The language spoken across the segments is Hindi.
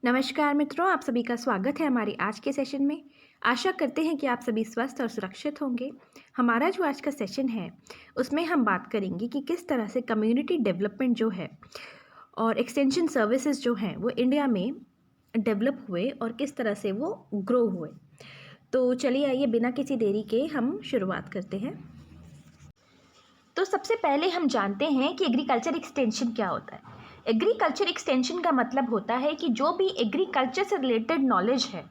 नमस्कार मित्रों, आप सभी का स्वागत है हमारे आज के सेशन में। आशा करते हैं कि आप सभी स्वस्थ और सुरक्षित होंगे। हमारा जो आज का सेशन है उसमें हम बात करेंगे कि किस तरह से कम्युनिटी डेवलपमेंट जो है और एक्सटेंशन सर्विसेज जो हैं वो इंडिया में डेवलप हुए और किस तरह से वो ग्रो हुए। तो चलिए आइए बिना किसी देरी के हम शुरुआत करते हैं। तो सबसे पहले हम जानते हैं कि एग्रीकल्चर एक्सटेंशन क्या होता है। एग्रीकल्चर एक्सटेंशन का मतलब होता है कि जो भी एग्रीकल्चर से रिलेटेड नॉलेज है,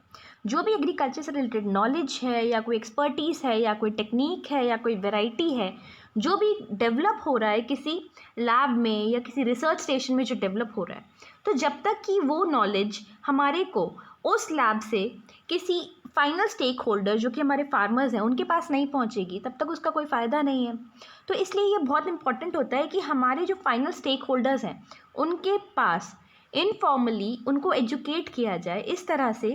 जो भी एग्रीकल्चर से रिलेटेड नॉलेज है या कोई एक्सपर्टीज़ है या कोई टेक्निक है या कोई वैरायटी है, जो भी डेवलप हो रहा है किसी लैब में या किसी रिसर्च स्टेशन में जो डेवलप हो रहा है, तो जब तक कि वो नॉलेज हमारे को उस लैब से किसी फाइनल स्टेक होल्डर जो कि हमारे फार्मर्स हैं उनके पास नहीं पहुंचेगी, तब तक उसका कोई फ़ायदा नहीं है। तो इसलिए ये बहुत इंपॉर्टेंट होता है कि हमारे जो फाइनल स्टेक होल्डर्स हैं उनके पास इनफॉर्मली उनको एजुकेट किया जाए इस तरह से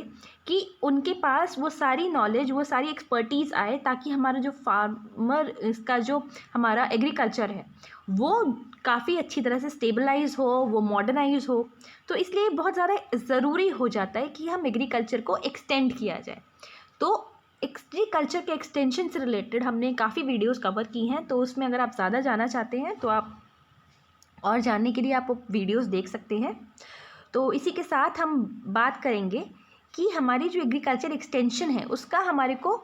कि उनके पास वो सारी नॉलेज, वो सारी एक्सपर्टीज़ आए, ताकि हमारा जो फार्मर इसका जो हमारा एग्रीकल्चर है वो काफ़ी अच्छी तरह से स्टेबलाइज हो, वो मॉडर्नाइज हो। तो इसलिए बहुत ज़्यादा ज़रूरी हो जाता है कि हम एग्रीकल्चर को एक्सटेंड किया जाए। तो एग्रीकल्चर के एक्सटेंशन से रिलेटेड हमने काफ़ी वीडियोस कवर की हैं, तो उसमें अगर आप ज़्यादा जानना चाहते हैं तो आप और जानने के लिए आप वीडियोस देख सकते हैं। तो इसी के साथ हम बात करेंगे कि हमारी जो एग्रीकल्चर एक्सटेंशन है उसका हमारे को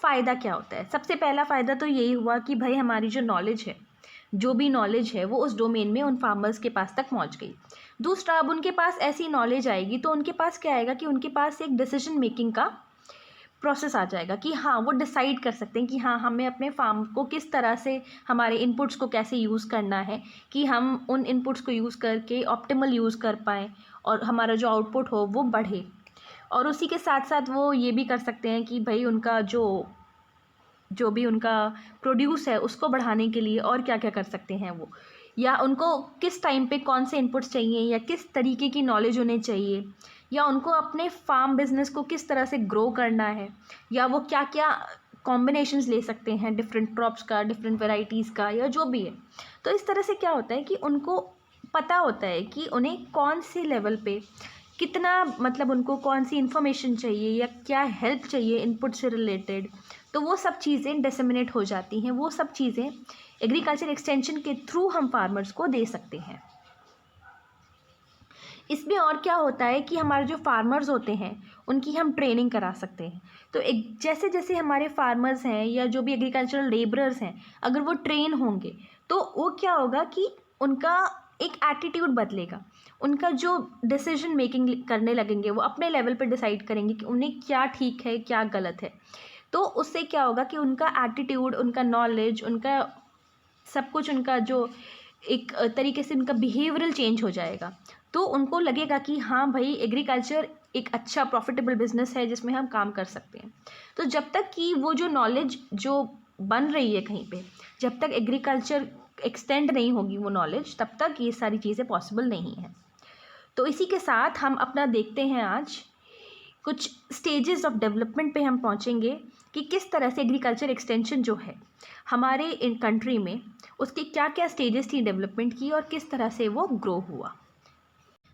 फ़ायदा क्या होता है। सबसे पहला फ़ायदा तो यही हुआ कि भाई हमारी जो नॉलेज है, जो भी नॉलेज है वो उस डोमेन में उन फार्मर्स के पास तक पहुंच गई। दूसरा, अब उनके पास ऐसी नॉलेज आएगी तो उनके पास क्या आएगा कि उनके पास एक डिसीजन मेकिंग का प्रोसेस आ जाएगा कि हाँ, वो डिसाइड कर सकते हैं कि हाँ, हमें अपने फार्म को किस तरह से, हमारे इनपुट्स को कैसे यूज़ करना है कि हम उन इनपुट्स को यूज़ करके ऑप्टिमल यूज़ कर पाएँ और हमारा जो आउटपुट हो वो बढ़े। और उसी के साथ साथ वो ये भी कर सकते हैं कि भाई उनका जो जो भी उनका प्रोड्यूस है उसको बढ़ाने के लिए और क्या क्या कर सकते हैं वो, या उनको किस टाइम पे कौन से इनपुट्स चाहिए या किस तरीके की नॉलेज उन्हें चाहिए, या उनको अपने फार्म बिजनेस को किस तरह से ग्रो करना है, या वो क्या क्या कॉम्बिनेशंस ले सकते हैं डिफरेंट क्रॉप्स का, डिफरेंट वेराइटीज़ का, या जो भी है। तो इस तरह से क्या होता है कि उनको पता होता है कि उन्हें कौन से लेवल पे कितना, मतलब उनको कौन सी इन्फॉर्मेशन चाहिए या क्या हेल्प चाहिए इनपुट से रिलेटेड। तो वो सब चीज़ें डिसेमिनेट हो जाती हैं, वो सब चीज़ें एग्रीकल्चर एक्सटेंशन के थ्रू हम फार्मर्स को दे सकते हैं। इसमें और क्या होता है कि हमारे जो फार्मर्स होते हैं उनकी हम ट्रेनिंग करा सकते हैं। तो एक जैसे जैसे हमारे फार्मर्स हैं या जो भी एग्रीकल्चरल लेबरर्स हैं, अगर वो ट्रेन होंगे तो वो क्या होगा कि उनका एक एटीट्यूड बदलेगा। उनका जो डिसीजन मेकिंग करने लगेंगे, वो अपने लेवल पर डिसाइड करेंगे कि उन्हें क्या ठीक है क्या गलत है। तो उससे क्या होगा कि उनका एटीट्यूड, उनका नॉलेज, उनका सब कुछ, उनका जो एक तरीके से उनका बिहेवियरल चेंज हो जाएगा। तो उनको लगेगा कि हाँ भाई, एग्रीकल्चर एक अच्छा प्रॉफिटेबल बिजनेस है जिसमें हम काम कर सकते हैं। तो जब तक कि वो जो नॉलेज जो बन रही है कहीं पे, जब तक एग्रीकल्चर एक्सटेंड नहीं होगी वो नॉलेज, तब तक ये सारी चीज़ें पॉसिबल नहीं है। तो इसी के साथ हम अपना देखते हैं आज कुछ स्टेजेस ऑफ डेवलपमेंट पे हम पहुंचेंगे कि किस तरह से एग्रीकल्चर एक्सटेंशन जो है हमारे इन कंट्री में, उसकी क्या क्या स्टेजेस थी डेवलपमेंट की और किस तरह से वो ग्रो हुआ।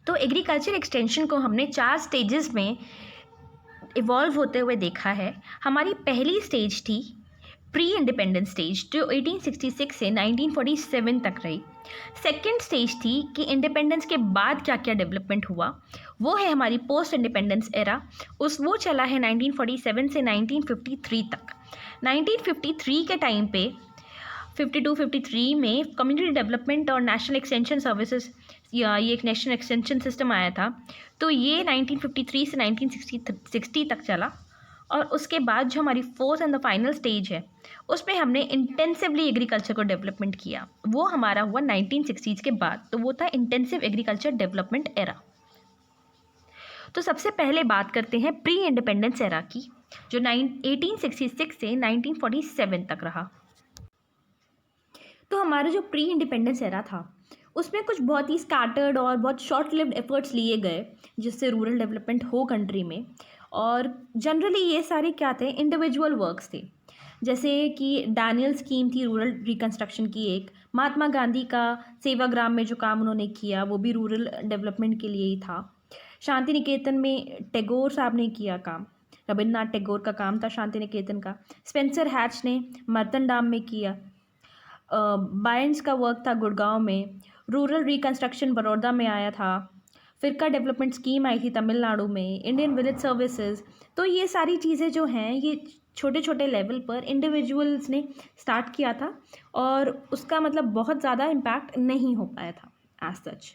तो एग्रीकल्चर एक्सटेंशन को हमने 4 स्टेजेस में इवॉल्व होते हुए देखा है। हमारी पहली स्टेज थी प्री इंडिपेंडेंस स्टेज, जो 1866 से 1947 तक रही। सेकेंड स्टेज थी कि इंडिपेंडेंस के बाद क्या क्या डेवलपमेंट हुआ, वो है हमारी पोस्ट इंडिपेंडेंस एरा। वो चला है 1947 से 1953 तक। 1953 के टाइम पे 52-53 में कम्युनिटी डेवलपमेंट और नेशनल एक्सटेंशन सर्विसेज, या ये एक नेशनल एक्सटेंशन सिस्टम आया था। तो ये 1953 से 1960 तक चला। और उसके बाद जो हमारी fourth and the final stage है, उसमें हमने इंटेंसिवली एग्रीकल्चर को डेवलपमेंट किया। वो हमारा हुआ 1960s के बाद। तो वो था इंटेंसिव एग्रीकल्चर डेवलपमेंट एरा। तो सबसे पहले बात करते हैं प्री इंडिपेंडेंस एरा की, जो 1866 से 1947 तक रहा। तो हमारा जो प्री इंडिपेंडेंस एरा था उसमें कुछ बहुत ही स्कैटर्ड और बहुत शॉर्ट लिव्ड एफर्ट्स लिए गए जिससे रूरल डेवलपमेंट हो कंट्री में। और जनरली ये सारे क्या थे, इंडिविजुअल वर्क्स थे। जैसे कि डैनियल स्कीम थी रूरल रिकंस्ट्रक्शन की एक, महात्मा गांधी का सेवाग्राम में जो काम उन्होंने किया वो भी रूरल डेवलपमेंट के लिए ही था। शांति निकेतन में टैगोर साहब ने किया काम, रविन्द्रनाथ टैगोर का काम था शांति निकेतन का। स्पेंसर हैच ने मर्तनडाम में किया। बायन्स का वर्क था गुड़गांव में। रूरल रिकन्स्ट्रक्शन बड़ौदा में आया था। फ़िरका डेवलपमेंट स्कीम आई थी तमिलनाडु में। Indian village services. तो ये सारी चीज़ें जो हैं ये छोटे छोटे लेवल पर इंडिविजुअल्स ने स्टार्ट किया था और उसका मतलब बहुत ज़्यादा इम्पैक्ट नहीं हो पाया था एज सच,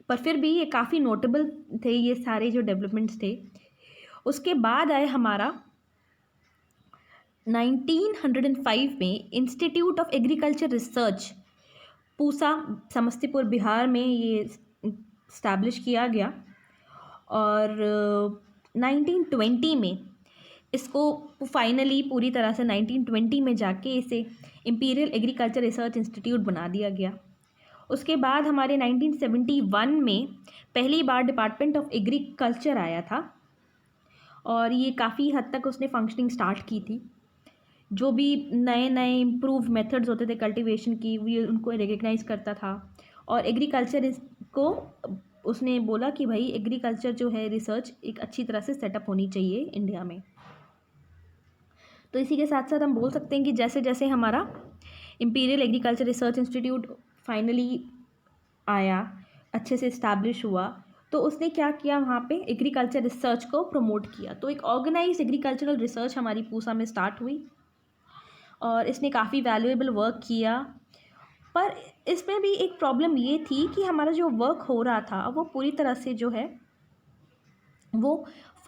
पर फिर भी ये काफ़ी नोटेबल थे ये सारे जो डेवलपमेंट्स थे। उसके बाद आए हमारा 1905 में institute of agriculture research, Pusa Samastipur Bihar में ये इस्टेब्लिश किया गया। और 1920 में इसको फाइनली पूरी तरह से 1920 में जाके इसे इंपीरियल एग्रीकल्चर रिसर्च इंस्टीट्यूट बना दिया गया। उसके बाद हमारे 1971 में पहली बार डिपार्टमेंट ऑफ एग्रीकल्चर आया था और ये काफ़ी हद तक उसने फंक्शनिंग स्टार्ट की थी। जो भी नए नए इम्प्रूव मेथड्स होते थे कल्टीवेशन की वो उनको रिकग्नाइज़ करता था और एग्रीकल्चर को उसने बोला कि भाई एग्रीकल्चर जो है रिसर्च एक अच्छी तरह से सेटअप होनी चाहिए इंडिया में। तो इसी के साथ साथ हम बोल सकते हैं कि जैसे जैसे हमारा imperial agriculture research institute finally आया, अच्छे से इस्टेब्लिश हुआ, तो उसने क्या किया वहाँ पे एग्रीकल्चर रिसर्च को प्रमोट किया। तो एक ऑर्गेनाइज एग्रीकल्चरल रिसर्च हमारी पूसा में स्टार्ट हुई और इसने काफ़ी वैल्यूएबल वर्क किया। पर इसमें भी एक प्रॉब्लम ये थी कि हमारा जो वर्क हो रहा था वो पूरी तरह से जो है वो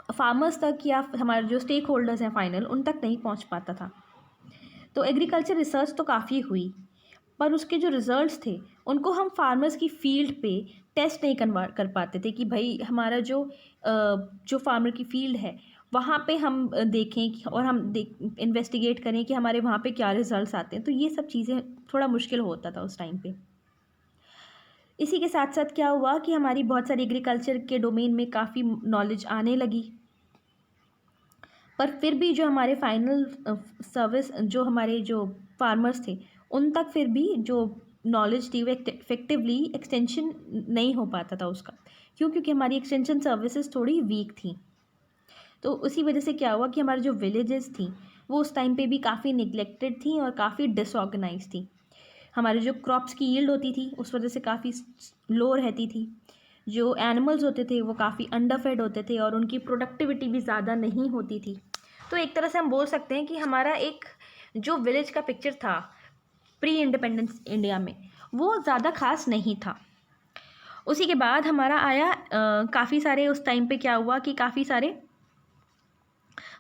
फार्मर्स तक या हमारे जो स्टेक होल्डर्स हैं फाइनल उन तक नहीं पहुंच पाता था। तो एग्रीकल्चर रिसर्च तो काफ़ी हुई पर उसके जो रिज़ल्ट्स थे उनको हम फार्मर्स की फील्ड पे टेस्ट नहीं कन्वर्ट कर पाते थे कि भाई हमारा जो फार्मर की फील्ड है वहाँ पे हम देखें और हम इन्वेस्टिगेट करें कि हमारे वहाँ पे क्या रिज़ल्ट्स आते हैं। तो ये सब चीज़ें थोड़ा मुश्किल होता था उस टाइम पे। इसी के साथ साथ क्या हुआ कि हमारी बहुत सारी एग्रीकल्चर के डोमेन में काफ़ी नॉलेज आने लगी, पर फिर भी जो हमारे फाइनल सर्विस जो हमारे जो फार्मर्स थे उन तक फिर भी जो नॉलेज थी वो इफेक्टिवली एक्सटेंशन नहीं हो पाता था उसका। क्योंकि हमारी एक्सटेंशन सर्विसेज थोड़ी वीक थी। तो उसी वजह से क्या हुआ कि हमारी जो विलेजेस थी वो उस टाइम पे भी काफ़ी निगलेक्टेड थी और काफ़ी डिसऑर्गेनाइज थी। हमारे जो क्रॉप्स की यील्ड होती थी उस वजह से काफ़ी लो रहती थी। जो एनिमल्स होते थे वो काफ़ी अंडरफेड होते थे और उनकी प्रोडक्टिविटी भी ज़्यादा नहीं होती थी। तो एक तरह से हम बोल सकते हैं कि हमारा एक जो विलेज का पिक्चर था प्री इंडिपेंडेंस इंडिया में वो ज़्यादा खास नहीं था। उसी के बाद हमारा आया काफ़ी सारे उस टाइम पे क्या हुआ कि काफ़ी सारे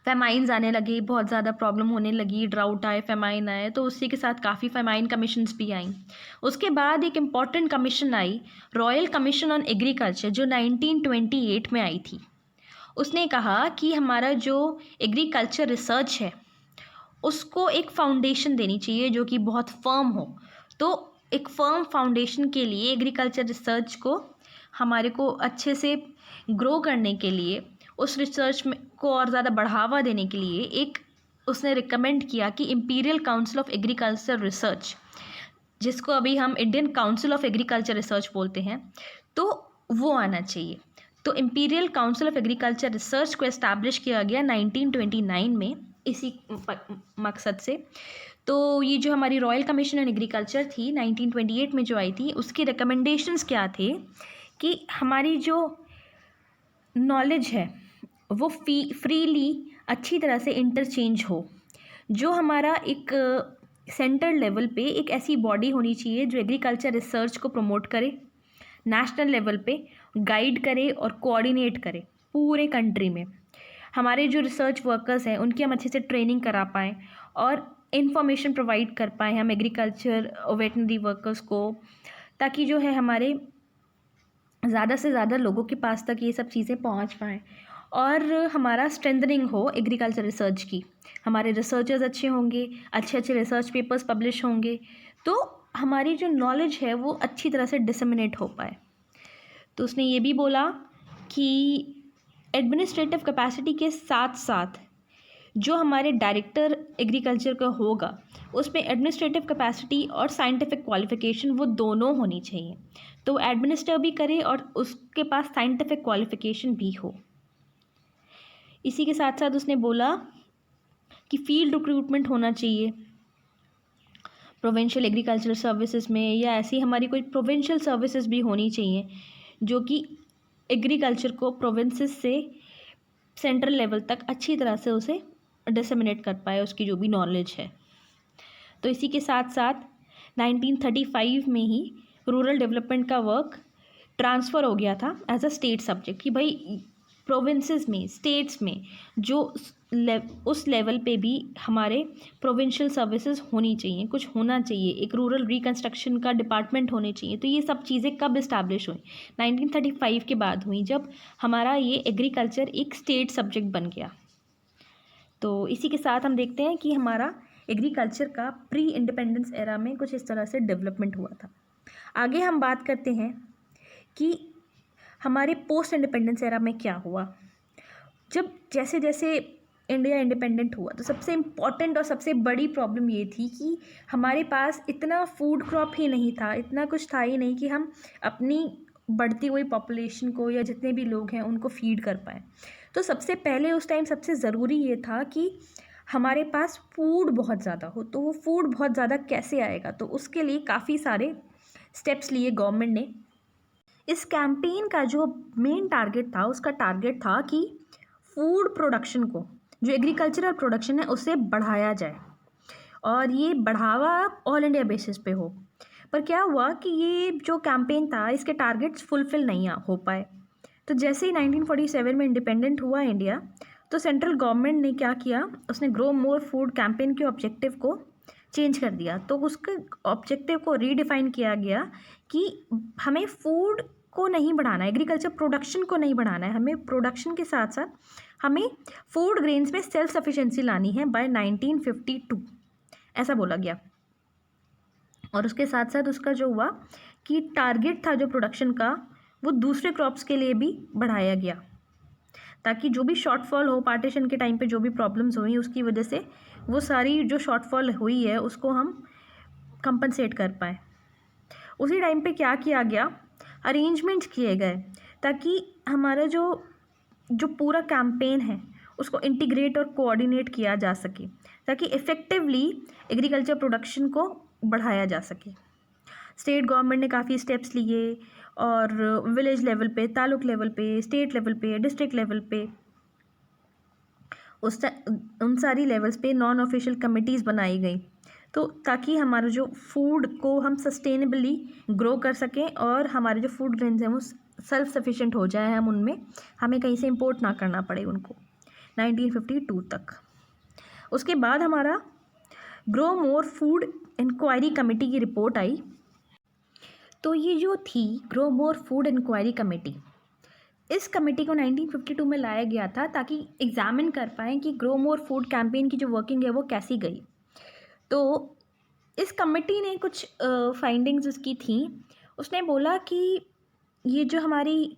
फेमाइन्स आने लगे, बहुत ज़्यादा प्रॉब्लम होने लगी, ड्राउट आए, फेमाइन आए, तो उसी के साथ काफ़ी फेमाइन कमीशंस भी आई। उसके बाद एक important commission I, royal commission on agriculture, जो 1928 में आई थी। उसने कहा कि हमारा जो एग्रीकल्चर रिसर्च है उसको एक फाउंडेशन देनी चाहिए जो कि बहुत फर्म हो। तो एक फर्म फाउंडेशन के लिए एग्रीकल्चर रिसर्च को हमारे को अच्छे से ग्रो करने के लिए उस रिसर्च में को और ज़्यादा बढ़ावा देने के लिए एक उसने रिकमेंड किया कि imperial council of agriculture research, जिसको अभी हम Indian council of agriculture research बोलते हैं, तो वो आना चाहिए। तो imperial council of agriculture research को एस्टैब्लिश किया गया 1929 में इसी मकसद से। तो ये जो हमारी रॉयल कमीशन ऑन एग्रीकल्चर थी 1928 में जो आई थी, उसके रिकमेंडेशंस क्या थे कि हमारी जो नॉलेज है वो फ्रीली अच्छी तरह से इंटरचेंज हो। जो हमारा एक सेंटर लेवल पे एक ऐसी बॉडी होनी चाहिए जो एग्रीकल्चर रिसर्च को प्रमोट करे, नेशनल लेवल पे गाइड करे और कोऑर्डिनेट करे पूरे कंट्री में। हमारे जो रिसर्च वर्कर्स हैं उनकी हम अच्छे से ट्रेनिंग करा पाएँ और इन्फॉर्मेशन प्रोवाइड कर पाएँ हम एग्रीकल्चर वेटनरी वर्कर्स को, ताकि जो है हमारे ज़्यादा से ज़्यादा लोगों के पास तक ये सब चीज़ें पहुंच पाएँ और हमारा स्ट्रेंथनिंग हो एग्रीकल्चर रिसर्च की। हमारे रिसर्चर्स अच्छे होंगे, अच्छे अच्छे रिसर्च पेपर्स पब्लिश होंगे, तो हमारी जो नॉलेज है वो अच्छी तरह से डिसमिनेट हो पाए। तो उसने ये भी बोला कि एडमिनिस्ट्रेटिव कैपेसिटी के साथ साथ जो हमारे डायरेक्टर एग्रीकल्चर का होगा उसमें एडमिनिस्ट्रेटिव कैपेसिटी और साइंटिफिक क्वालिफिकेशन वो दोनों होनी चाहिए। तो एडमिनिस्टर भी करे और उसके पास साइंटिफिक क्वालिफिकेशन भी हो। इसी के साथ साथ उसने बोला कि फील्ड रिक्रूटमेंट होना चाहिए प्रोविंशियल एग्रीकल्चर सर्विसेज में, या ऐसी हमारी कोई प्रोविंशियल सर्विसेज भी होनी चाहिए जो कि एग्रीकल्चर को प्रोविंसेस से सेंट्रल लेवल तक अच्छी तरह से उसे डिसेमिनेट कर पाए, उसकी जो भी नॉलेज है। तो इसी के साथ साथ 1935 में ही रूरल डेवलपमेंट का वर्क ट्रांसफ़र हो गया था एज अ स्टेट सब्जेक्ट, कि भाई प्रोविंसेस में, स्टेट्स में जो उस लेवल पे भी हमारे प्रोविंशियल सर्विसेज होनी चाहिए, कुछ होना चाहिए, एक रूरल रिकन्स्ट्रक्शन का डिपार्टमेंट होने चाहिए। तो ये सब चीज़ें कब इस्टेब्लिश हुई? 1935 के बाद हुई, जब हमारा ये एग्रीकल्चर एक स्टेट सब्जेक्ट बन गया। तो इसी के साथ हम देखते हैं कि हमारा एग्रीकल्चर का प्री इंडिपेंडेंस एरा में कुछ इस तरह से डेवलपमेंट हुआ था। आगे हम बात करते हैं कि हमारे पोस्ट इंडिपेंडेंस एरा में क्या हुआ। जब जैसे जैसे इंडिया इंडिपेंडेंट हुआ तो सबसे इम्पॉर्टेंट और सबसे बड़ी प्रॉब्लम ये थी कि हमारे पास इतना फूड क्रॉप ही नहीं था, इतना कुछ था ही नहीं कि हम अपनी बढ़ती हुई पॉपुलेशन को या जितने भी लोग हैं उनको फीड कर पाएँ। तो सबसे पहले उस टाइम सबसे ज़रूरी ये था कि हमारे पास फूड बहुत ज़्यादा हो। तो वो फूड बहुत ज़्यादा कैसे आएगा? तो उसके लिए काफ़ी सारे स्टेप्स लिए गवर्नमेंट ने। इस कैंपेन का जो मेन टारगेट था, उसका टारगेट था कि फूड प्रोडक्शन को, जो एग्रीकल्चरल प्रोडक्शन है, उसे बढ़ाया जाए और ये बढ़ावा ऑल इंडिया बेसिस पे हो। पर क्या हुआ कि ये जो कैंपेन था, इसके टारगेट्स फुलफिल नहीं हो पाए। तो जैसे ही 1947 में इंडिपेंडेंट हुआ इंडिया, तो सेंट्रल गवर्नमेंट ने क्या किया, उसने ग्रो मोर फूड कैंपेन के ऑब्जेक्टिव को चेंज कर दिया। तो उसके ऑब्जेक्टिव को रीडिफाइन किया गया कि हमें फूड को नहीं बढ़ाना है, एग्रीकल्चर प्रोडक्शन को नहीं बढ़ाना है, हमें प्रोडक्शन के साथ साथ हमें फूड ग्रेन्स में सेल्फ सफिशिएंसी लानी है बाय 1952, ऐसा बोला गया। और उसके साथ साथ उसका जो हुआ कि टारगेट था जो प्रोडक्शन का, वो दूसरे क्रॉप्स के लिए भी बढ़ाया गया, ताकि जो भी शॉर्टफॉल हो पार्टीशन के टाइम पे, जो भी प्रॉब्लम्स हुई उसकी वजह से वो सारी जो शॉर्टफॉल हुई है उसको हम कंपनसेट कर पाए। उसी टाइम पे क्या किया गया, अरेंजमेंट्स किए गए ताकि हमारा जो पूरा कैंपेन है उसको इंटीग्रेट और कोऑर्डिनेट किया जा सके, ताकि इफ़ेक्टिवली एग्रीकल्चर प्रोडक्शन को बढ़ाया जा सके। स्टेट गवर्नमेंट ने काफ़ी स्टेप्स लिए और विलेज लेवल पे, तालुक लेवल पे, स्टेट लेवल पे, डिस्ट्रिक्ट लेवल पे, उन सारी लेवल्स पे नॉन ऑफिशियल कमिटीज़ बनाई गई, तो ताकि हमारा जो फूड को हम सस्टेनेबली ग्रो कर सकें और हमारे जो फूड ग्रेन्स हैं वो सेल्फ सफिशिएंट हो जाए, हम उनमें हमें कहीं से इंपोर्ट ना करना पड़े उनको, 1952 तक। उसके बाद हमारा grow more food inquiry committee की रिपोर्ट आई। तो ये जो थी grow more food inquiry committee, इस कमेटी को 1952 में लाया गया था ताकि एग्जामिन कर पाएँ कि ग्रो मोर फूड कैंपेन की जो वर्किंग है वो कैसी गई। तो इस कमेटी ने कुछ फाइंडिंग्स उसकी थी। उसने बोला कि ये जो हमारी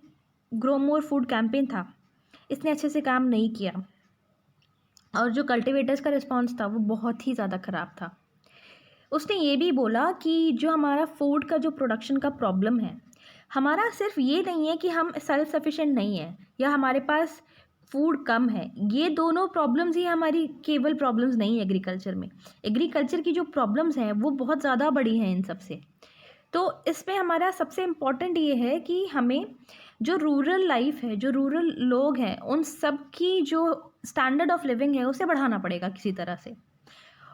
ग्रो मोर फूड कैंपेन था, इसने अच्छे से काम नहीं किया और जो कल्टीवेटर्स का रिस्पांस था वो बहुत ही ज़्यादा ख़राब था। उसने ये भी बोला कि जो हमारा फूड का जो प्रोडक्शन का प्रॉब्लम है, हमारा सिर्फ ये नहीं है कि हम सेल्फ सफिशिएंट नहीं हैं या हमारे पास फूड कम है, ये दोनों प्रॉब्लम्स ही हमारी केवल प्रॉब्लम्स नहीं है एग्रीकल्चर में। एग्रीकल्चर की जो प्रॉब्लम्स हैं वो बहुत ज़्यादा बड़ी हैं इन सब से। तो इसमें हमारा सबसे इम्पॉर्टेंट ये है कि हमें जो रूरल लाइफ है, जो रूरल लोग हैं, उन सब की जो स्टैंडर्ड ऑफ लिविंग है उसे बढ़ाना पड़ेगा किसी तरह से।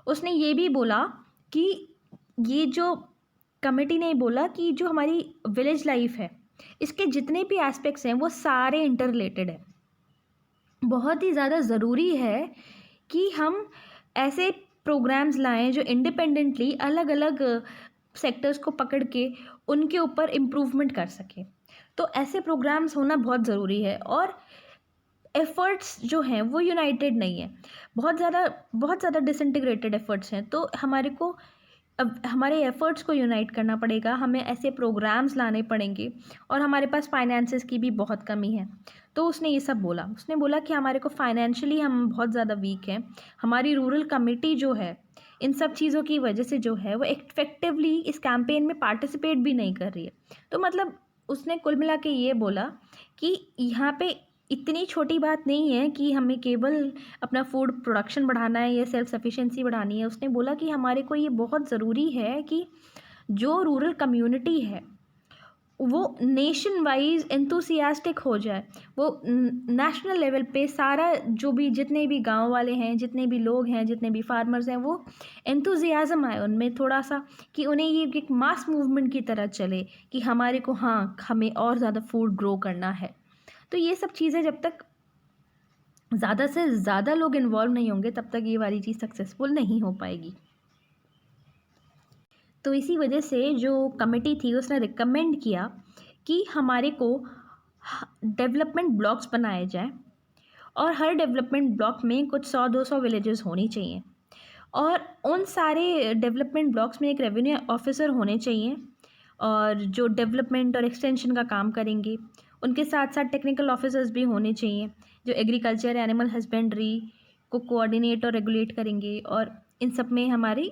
उसने ये भी बोला कि ये जो कमेटी ने बोला कि जो हमारी विलेज लाइफ है, इसके जितने भी एस्पेक्ट्स हैं वो सारे इंटर रिलेटेड हैं। बहुत ही ज़्यादा ज़रूरी है कि हम ऐसे प्रोग्राम्स लाएं जो इंडिपेंडेंटली अलग अलग सेक्टर्स को पकड़ के उनके ऊपर इम्प्रूवमेंट कर सकें। तो ऐसे प्रोग्राम्स होना बहुत ज़रूरी है और एफ़र्ट्स जो हैं वो यूनाइटेड नहीं है, बहुत ज़्यादा डिसइंटीग्रेटेड एफ़र्ट्स हैं। तो हमारे को अब हमारे एफ़र्ट्स को यूनाइट करना पड़ेगा, हमें ऐसे प्रोग्राम्स लाने पड़ेंगे और हमारे पास फाइनेंसेस की भी बहुत कमी है। तो उसने ये सब बोला, उसने बोला कि हमारे को फाइनेंशियली हम बहुत ज़्यादा वीक हैं, हमारी रूरल कमेटी जो है इन सब चीज़ों की वजह से जो है वो इफ़ेक्टिवली इस कैंपेन में पार्टिसिपेट भी नहीं कर रही है। तो मतलब उसने कुल मिला के ये बोला कि यहाँ पे इतनी छोटी बात नहीं है कि हमें केवल अपना फूड प्रोडक्शन बढ़ाना है या सेल्फ सफिशिएंसी बढ़ानी है। उसने बोला कि हमारे को ये बहुत ज़रूरी है कि जो रूरल कम्युनिटी है वो नेशन वाइज एंथुसियास्टिक हो जाए, वो नेशनल लेवल पे सारा जो भी जितने भी गांव वाले हैं, जितने भी लोग हैं, जितने भी फार्मर्स हैं, वो एंथुसियाज्म आए उनमें थोड़ा सा, कि उन्हें ये एक मास मूवमेंट की तरह चले कि हमारे को हाँ हमें और ज़्यादा फूड ग्रो करना है। तो ये सब चीज़ें जब तक ज़्यादा से ज़्यादा लोग इन्वॉल्व नहीं होंगे तब तक ये वाली चीज़ सक्सेसफुल नहीं हो पाएगी। तो इसी वजह से जो कमेटी थी उसने रिकमेंड किया कि हमारे को डेवलपमेंट ब्लॉक्स बनाए जाएं और हर डेवलपमेंट ब्लॉक में कुछ 100-200 विलेजेस होनी चाहिए और उन सारे डेवलपमेंट ब्लॉक्स में एक रेवेन्यू ऑफिसर होने चाहिए और जो डेवलपमेंट और एक्सटेंशन का काम करेंगे। उनके साथ साथ टेक्निकल ऑफिसर्स भी होने चाहिए जो एग्रीकल्चर एनिमल हस्बेंड्री को कोऑर्डिनेट और रेगुलेट करेंगे। और इन सब में हमारी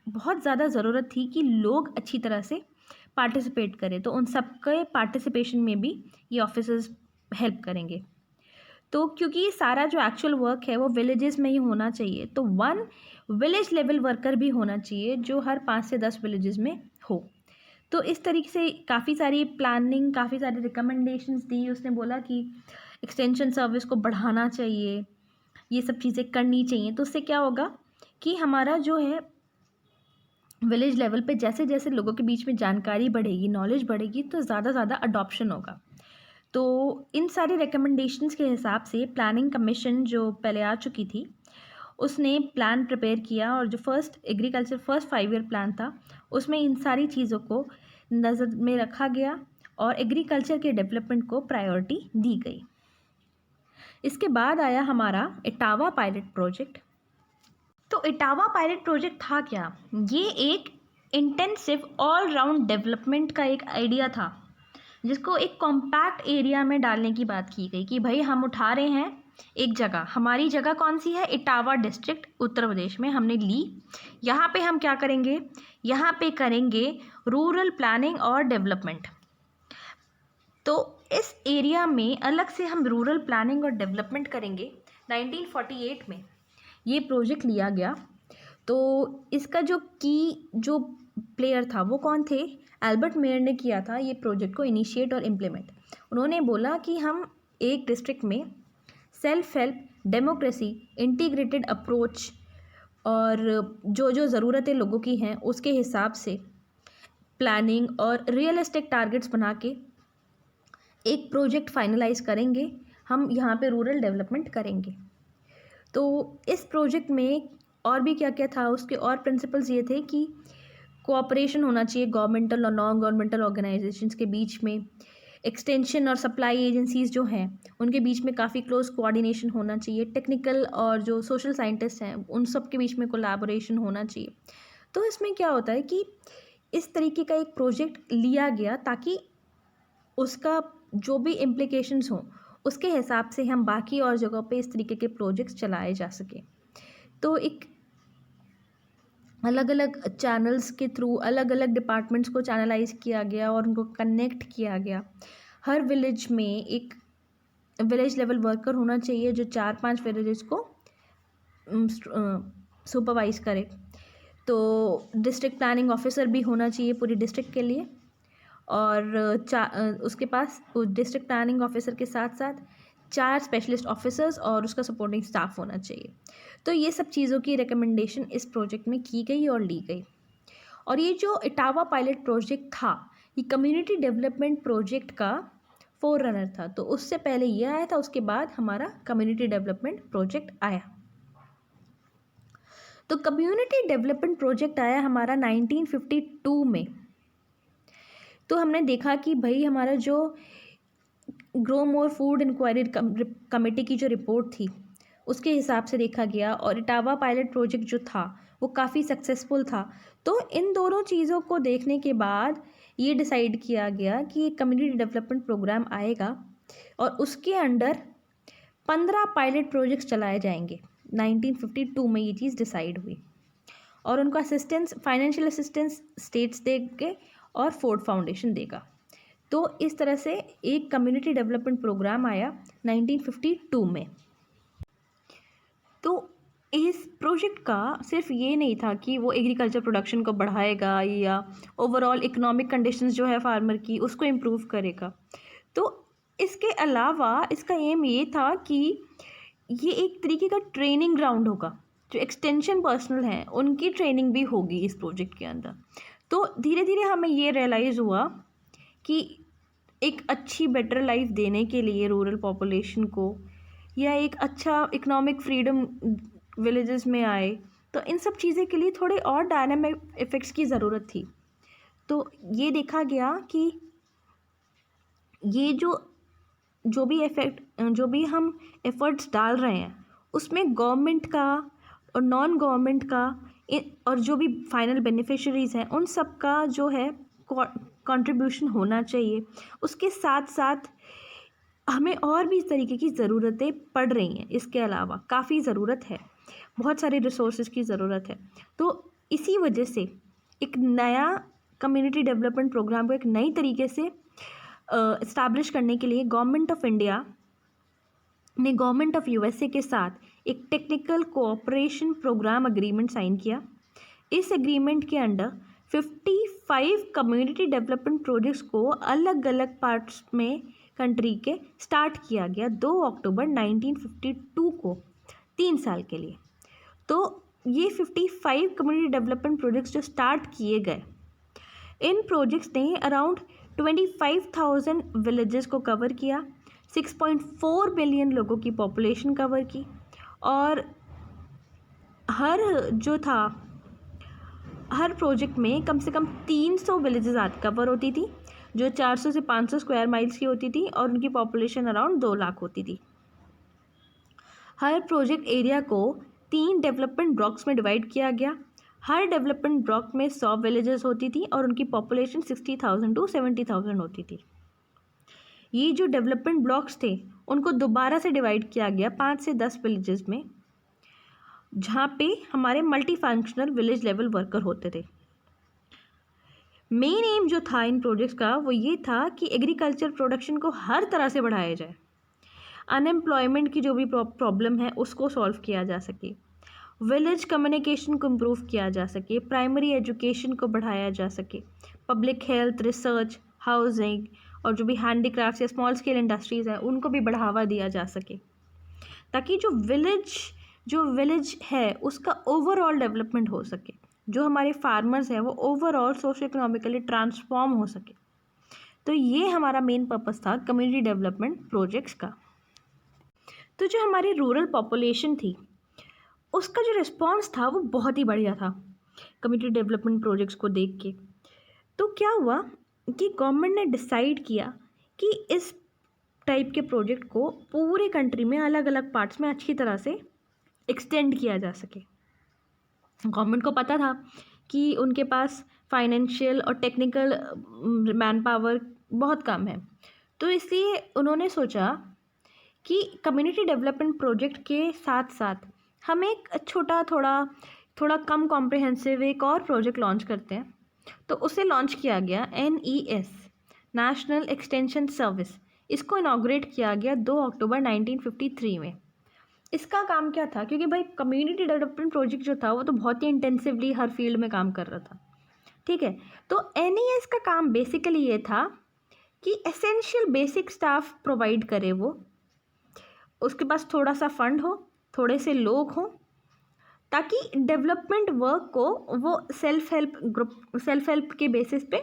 बहुत ज़्यादा ज़रूरत थी कि लोग अच्छी तरह से पार्टिसिपेट करें, तो उन सबके पार्टिसिपेशन में भी ये ऑफिसर्स हेल्प करेंगे। तो क्योंकि ये सारा जो एक्चुअल वर्क है वो विलेजेस में ही होना चाहिए, तो 1 विलेज लेवल वर्कर भी होना चाहिए जो हर 5 से 10 विलेजेस में हो। तो इस तरीके से काफ़ी सारी प्लानिंग, काफ़ी सारी रिकमेंडेशंस दी। उसने बोला कि एक्सटेंशन सर्विस को बढ़ाना चाहिए, ये सब चीज़ें करनी चाहिए। तो उससे क्या होगा कि हमारा जो है विलेज लेवल पे जैसे जैसे लोगों के बीच में जानकारी बढ़ेगी, नॉलेज बढ़ेगी, तो ज़्यादा ज़्यादा अडॉप्शन होगा। तो इन सारे रिकमेंडेशंस के हिसाब से प्लानिंग कमीशन जो पहले आ चुकी थी उसने प्लान प्रिपेयर किया और जो फर्स्ट 5 ईयर प्लान था उसमें इन सारी चीज़ों को नज़र में रखा गया और एग्रीकल्चर के डेवलपमेंट को प्रायोरिटी दी गई। इसके बाद आया हमारा इटावा पायलट प्रोजेक्ट। तो इटावा पायलट प्रोजेक्ट था क्या? ये एक इंटेंसिव ऑल राउंड डेवलपमेंट का एक आइडिया था जिसको एक कॉम्पैक्ट एरिया में डालने की बात की गई कि भाई हम उठा रहे हैं एक जगह, हमारी जगह कौन सी है? इटावा डिस्ट्रिक्ट उत्तर प्रदेश में हमने ली। यहाँ पे हम क्या करेंगे? यहाँ पे करेंगे रूरल प्लानिंग और डेवलपमेंट। तो इस एरिया में अलग से हम रूरल प्लानिंग और डेवलपमेंट करेंगे। 1948 में ये प्रोजेक्ट लिया गया। तो इसका जो प्लेयर था वो कौन थे? एल्बर्ट मेयर ने किया था ये प्रोजेक्ट को इनिशिएट और इम्प्लीमेंट। उन्होंने बोला कि हम एक डिस्ट्रिक्ट में self help, democracy, integrated approach और जो जो ज़रूरतें लोगों की हैं उसके हिसाब से प्लानिंग और रियलिस्टिक टारगेट्स बना के एक प्रोजेक्ट फाइनलाइज करेंगे। हम यहाँ पे रूरल डेवलपमेंट करेंगे। तो इस प्रोजेक्ट में और भी क्या क्या था, उसके और प्रिंसिपल्स ये थे कि कोऑपरेशन होना चाहिए गवर्नमेंटल और नॉन गवर्नमेंटल ऑर्गेनाइजेशंस के बीच में। एक्सटेंशन और सप्लाई एजेंसीज़ जो हैं उनके बीच में काफ़ी क्लोज कोऑर्डिनेशन होना चाहिए। टेक्निकल और जो सोशल साइंटिस्ट हैं उन सब के बीच में कोलैबोरेशन होना चाहिए। तो इसमें क्या होता है कि इस तरीके का एक प्रोजेक्ट लिया गया ताकि उसका जो भी इम्प्लीकेशंस हों उसके हिसाब से हम बाकी और जगहों पे इस तरीके के प्रोजेक्ट्स चलाए जा सकें। तो एक अलग अलग चैनल्स के थ्रू अलग अलग डिपार्टमेंट्स को चैनलाइज किया गया और उनको कनेक्ट किया गया। हर विलेज में एक विलेज लेवल वर्कर होना चाहिए जो 4-5 विलेजेस को सुपरवाइज करे। तो डिस्ट्रिक्ट प्लानिंग ऑफिसर भी होना चाहिए पूरी डिस्ट्रिक्ट के लिए और उसके पास डिस्ट्रिक्ट प्लानिंग ऑफिसर के साथ साथ 4 स्पेशलिस्ट ऑफिसर्स और उसका सपोर्टिंग स्टाफ होना चाहिए। तो ये सब चीज़ों की रिकमेंडेशन इस प्रोजेक्ट में की गई और ली गई। और ये जो इटावा पायलट प्रोजेक्ट था ये कम्युनिटी डेवलपमेंट प्रोजेक्ट का फोररनर था। तो उससे पहले ये आया था, उसके बाद हमारा कम्युनिटी डेवलपमेंट प्रोजेक्ट आया। तो कम्युनिटी डेवलपमेंट प्रोजेक्ट आया हमारा 1952 में। तो हमने देखा कि भाई हमारा जो grow more food inquiry committee की जो रिपोर्ट थी उसके हिसाब से देखा गया और इटावा पायलट प्रोजेक्ट जो था वो काफ़ी सक्सेसफुल था। तो इन दोनों चीज़ों को देखने के बाद ये डिसाइड किया गया कि कम्युनिटी डेवलपमेंट प्रोग्राम आएगा और उसके अंडर 15 पायलट प्रोजेक्ट्स चलाए जाएंगे। 1952 में ये चीज़ डिसाइड हुई और उनको असिस्टेंस, फाइनेंशियल असिस्टेंस स्टेट्स देंगे और फोर्ड फाउंडेशन देगा। तो इस तरह से एक कम्युनिटी डेवलपमेंट प्रोग्राम आया 1952 में। तो इस प्रोजेक्ट का सिर्फ ये नहीं था कि वो एग्रीकल्चर प्रोडक्शन को बढ़ाएगा या ओवरऑल इकोनॉमिक कंडीशंस जो है फार्मर की उसको इम्प्रूव करेगा। तो इसके अलावा इसका एम ये था कि ये एक तरीके का ट्रेनिंग ग्राउंड होगा, जो एक्सटेंशन पर्सनल हैं उनकी ट्रेनिंग भी होगी इस प्रोजेक्ट के अंदर। तो धीरे धीरे हमें ये रियलाइज़ हुआ कि एक अच्छी बेटर लाइफ देने के लिए रूरल पॉपुलेशन को, या एक अच्छा इकोनॉमिक फ्रीडम विलेजेस में आए, तो इन सब चीज़ें के लिए थोड़े और डायनामिक इफ़ेक्ट्स की ज़रूरत थी। तो ये देखा गया कि ये जो भी हम एफ़र्ट्स डाल रहे हैं उसमें गवर्नमेंट का और नॉन गवर्नमेंट का और जो भी फाइनल बेनिफिशरीज़ हैं उन सब का जो है कंट्रीब्यूशन होना चाहिए। उसके साथ साथ हमें और भी इस तरीके की ज़रूरतें पड़ रही हैं। इसके अलावा काफ़ी ज़रूरत है, बहुत सारे रिसोर्सेज की ज़रूरत है। तो इसी वजह से एक नया कम्युनिटी डेवलपमेंट प्रोग्राम को एक नई तरीके से इस्टेब्लिश करने के लिए गवर्नमेंट ऑफ इंडिया ने गवर्नमेंट ऑफ यूएसए के साथ एक technical cooperation programme agreement sign किया। इस एग्रीमेंट के अंडर 55 कम्युनिटी डेवलपमेंट प्रोजेक्ट्स को अलग अलग पार्ट्स में कंट्री के स्टार्ट किया गया 2 अक्टूबर 1952 को, 3 साल के लिए। तो ये 55 कम्युनिटी डेवलपमेंट प्रोजेक्ट्स जो स्टार्ट किए गए, इन प्रोजेक्ट्स ने अराउंड 25,000 विलेजेस को कवर किया, 6.4 मिलियन लोगों की पॉपुलेशन कवर की, और हर प्रोजेक्ट में कम से कम 300 विलेजेस आज कवर होती थी, जो 400 से 500 स्क्वायर माइल्स की होती थी और उनकी पॉपुलेशन अराउंड 2 लाख होती थी। हर प्रोजेक्ट एरिया को 3 डेवलपमेंट ब्लॉक्स में डिवाइड किया गया। हर डेवलपमेंट ब्लॉक में 100 विलेजेस होती थी और उनकी पॉपुलेशन 60,000 टू 70,000 होती थी। ये जो डेवलपमेंट ब्लॉक्स थे उनको दोबारा से डिवाइड किया गया 5 से 10 विलेजेस में, जहाँ पे हमारे multi functional village level worker होते थे। मेन एम जो था इन प्रोजेक्ट्स का वो ये था कि एग्रीकल्चर प्रोडक्शन को हर तरह से बढ़ाया जाए, अनएम्प्लॉयमेंट की जो भी प्रॉब्लम है उसको सॉल्व किया जा सके, विलेज कम्युनिकेशन को इम्प्रूव किया जा सके, प्राइमरी एजुकेशन को बढ़ाया जा सके, पब्लिक हेल्थ, रिसर्च, हाउसिंग और जो भी हैंडीक्राफ्ट्स या स्मॉल स्केल इंडस्ट्रीज़ हैं उनको भी बढ़ावा दिया जा सके, ताकि जो विलेज है उसका ओवरऑल डेवलपमेंट हो सके, जो हमारे फार्मर्स हैं वो ओवरऑल सोशो इकोनॉमिकली ट्रांसफॉर्म हो सके। तो ये हमारा मेन पर्पस था कम्युनिटी डेवलपमेंट प्रोजेक्ट्स का। तो जो हमारी रूरल पॉपुलेशन थी उसका जो रिस्पॉन्स था वो बहुत ही बढ़िया था कम्युनिटी डेवलपमेंट प्रोजेक्ट्स को देख के। तो क्या हुआ कि गवर्नमेंट ने डिसाइड किया कि इस टाइप के प्रोजेक्ट को पूरे कंट्री में अलग अलग पार्ट्स में अच्छी तरह से एक्सटेंड किया जा सके। गवर्नमेंट को पता था कि उनके पास फाइनेंशियल और टेक्निकल मैन पावर बहुत कम है, तो इसलिए उन्होंने सोचा कि कम्युनिटी डेवलपमेंट प्रोजेक्ट के साथ साथ हम एक थोड़ा कम कॉम्प्रिहेंसिव एक और प्रोजेक्ट लॉन्च करते हैं। तो उसे लॉन्च किया गया NES, नेशनल एक्सटेंशन सर्विस। इसको इनॉग्रेट किया गया 2 अक्टूबर 1953 में। इसका काम क्या था, क्योंकि भाई कम्युनिटी डेवलपमेंट प्रोजेक्ट जो था वो तो बहुत ही इंटेंसिवली हर फील्ड में काम कर रहा था, ठीक है। तो NES का काम बेसिकली ये था कि एसेंशियल बेसिक स्टाफ प्रोवाइड करे, वो उसके पास थोड़ा सा फंड हो, थोड़े से लोग हों, ताकि डेवलपमेंट वर्क को वो सेल्फ हेल्प के बेसिस पे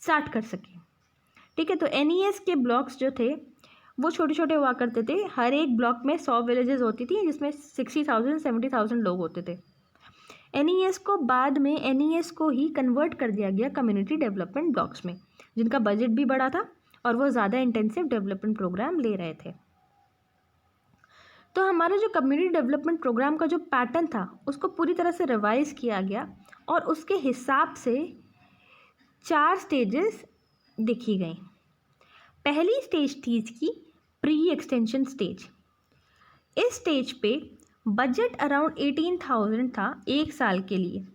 स्टार्ट कर सके, ठीक है। तो NES के ब्लॉक्स जो थे वो छोटे छोटे हुआ करते थे। हर एक ब्लॉक में 100 विलेजेस होती थी जिसमें 60,000 70,000 लोग होते थे। बाद में NES को ही कन्वर्ट कर दिया गया कम्युनिटी डेवलपमेंट ब्लॉक्स में, जिनका बजट भी बड़ा था और वो ज़्यादा इंटेंसिव डेवलपमेंट प्रोग्राम ले रहे थे। तो हमारा जो कम्युनिटी डेवलपमेंट प्रोग्राम का जो पैटर्न था उसको पूरी तरह से रिवाइज़ किया गया और उसके हिसाब से 4 स्टेजेस देखी गई। पहली स्टेज थी इसकी प्री एक्सटेंशन स्टेज। इस स्टेज पे बजट अराउंड 18,000 था एक साल के लिए।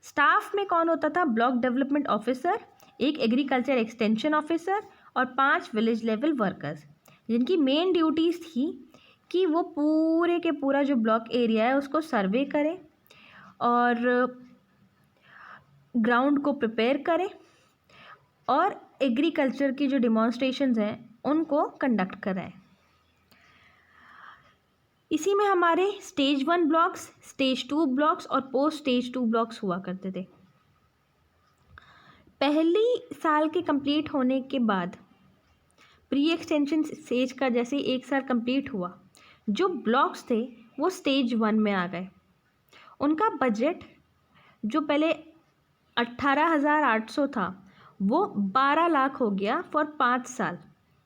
स्टाफ में कौन होता था? ब्लॉक डेवलपमेंट ऑफिसर, एक एग्रीकल्चर एक्सटेंशन ऑफिसर और 5 विलेज लेवल वर्कर्स, जिनकी मेन ड्यूटीज़ थी कि वो पूरे के पूरा जो ब्लॉक एरिया है उसको सर्वे करें और ग्राउंड को प्रिपेयर करें और एग्रीकल्चर की जो डिमॉन्स्ट्रेशंस हैं उनको कंडक्ट कराएं। इसी में हमारे स्टेज 1 ब्लॉक्स, स्टेज 2 ब्लॉक्स और पोस्ट स्टेज 2 ब्लॉक्स हुआ करते थे। पहली साल के कंप्लीट होने के बाद प्री एक्सटेंशन स्टेज का जैसे एक साल कंप्लीट हुआ, जो ब्लॉक्स थे वो स्टेज 1 में आ गए। उनका बजट जो पहले 18,800 था वो 12 लाख हो गया फॉर 5 साल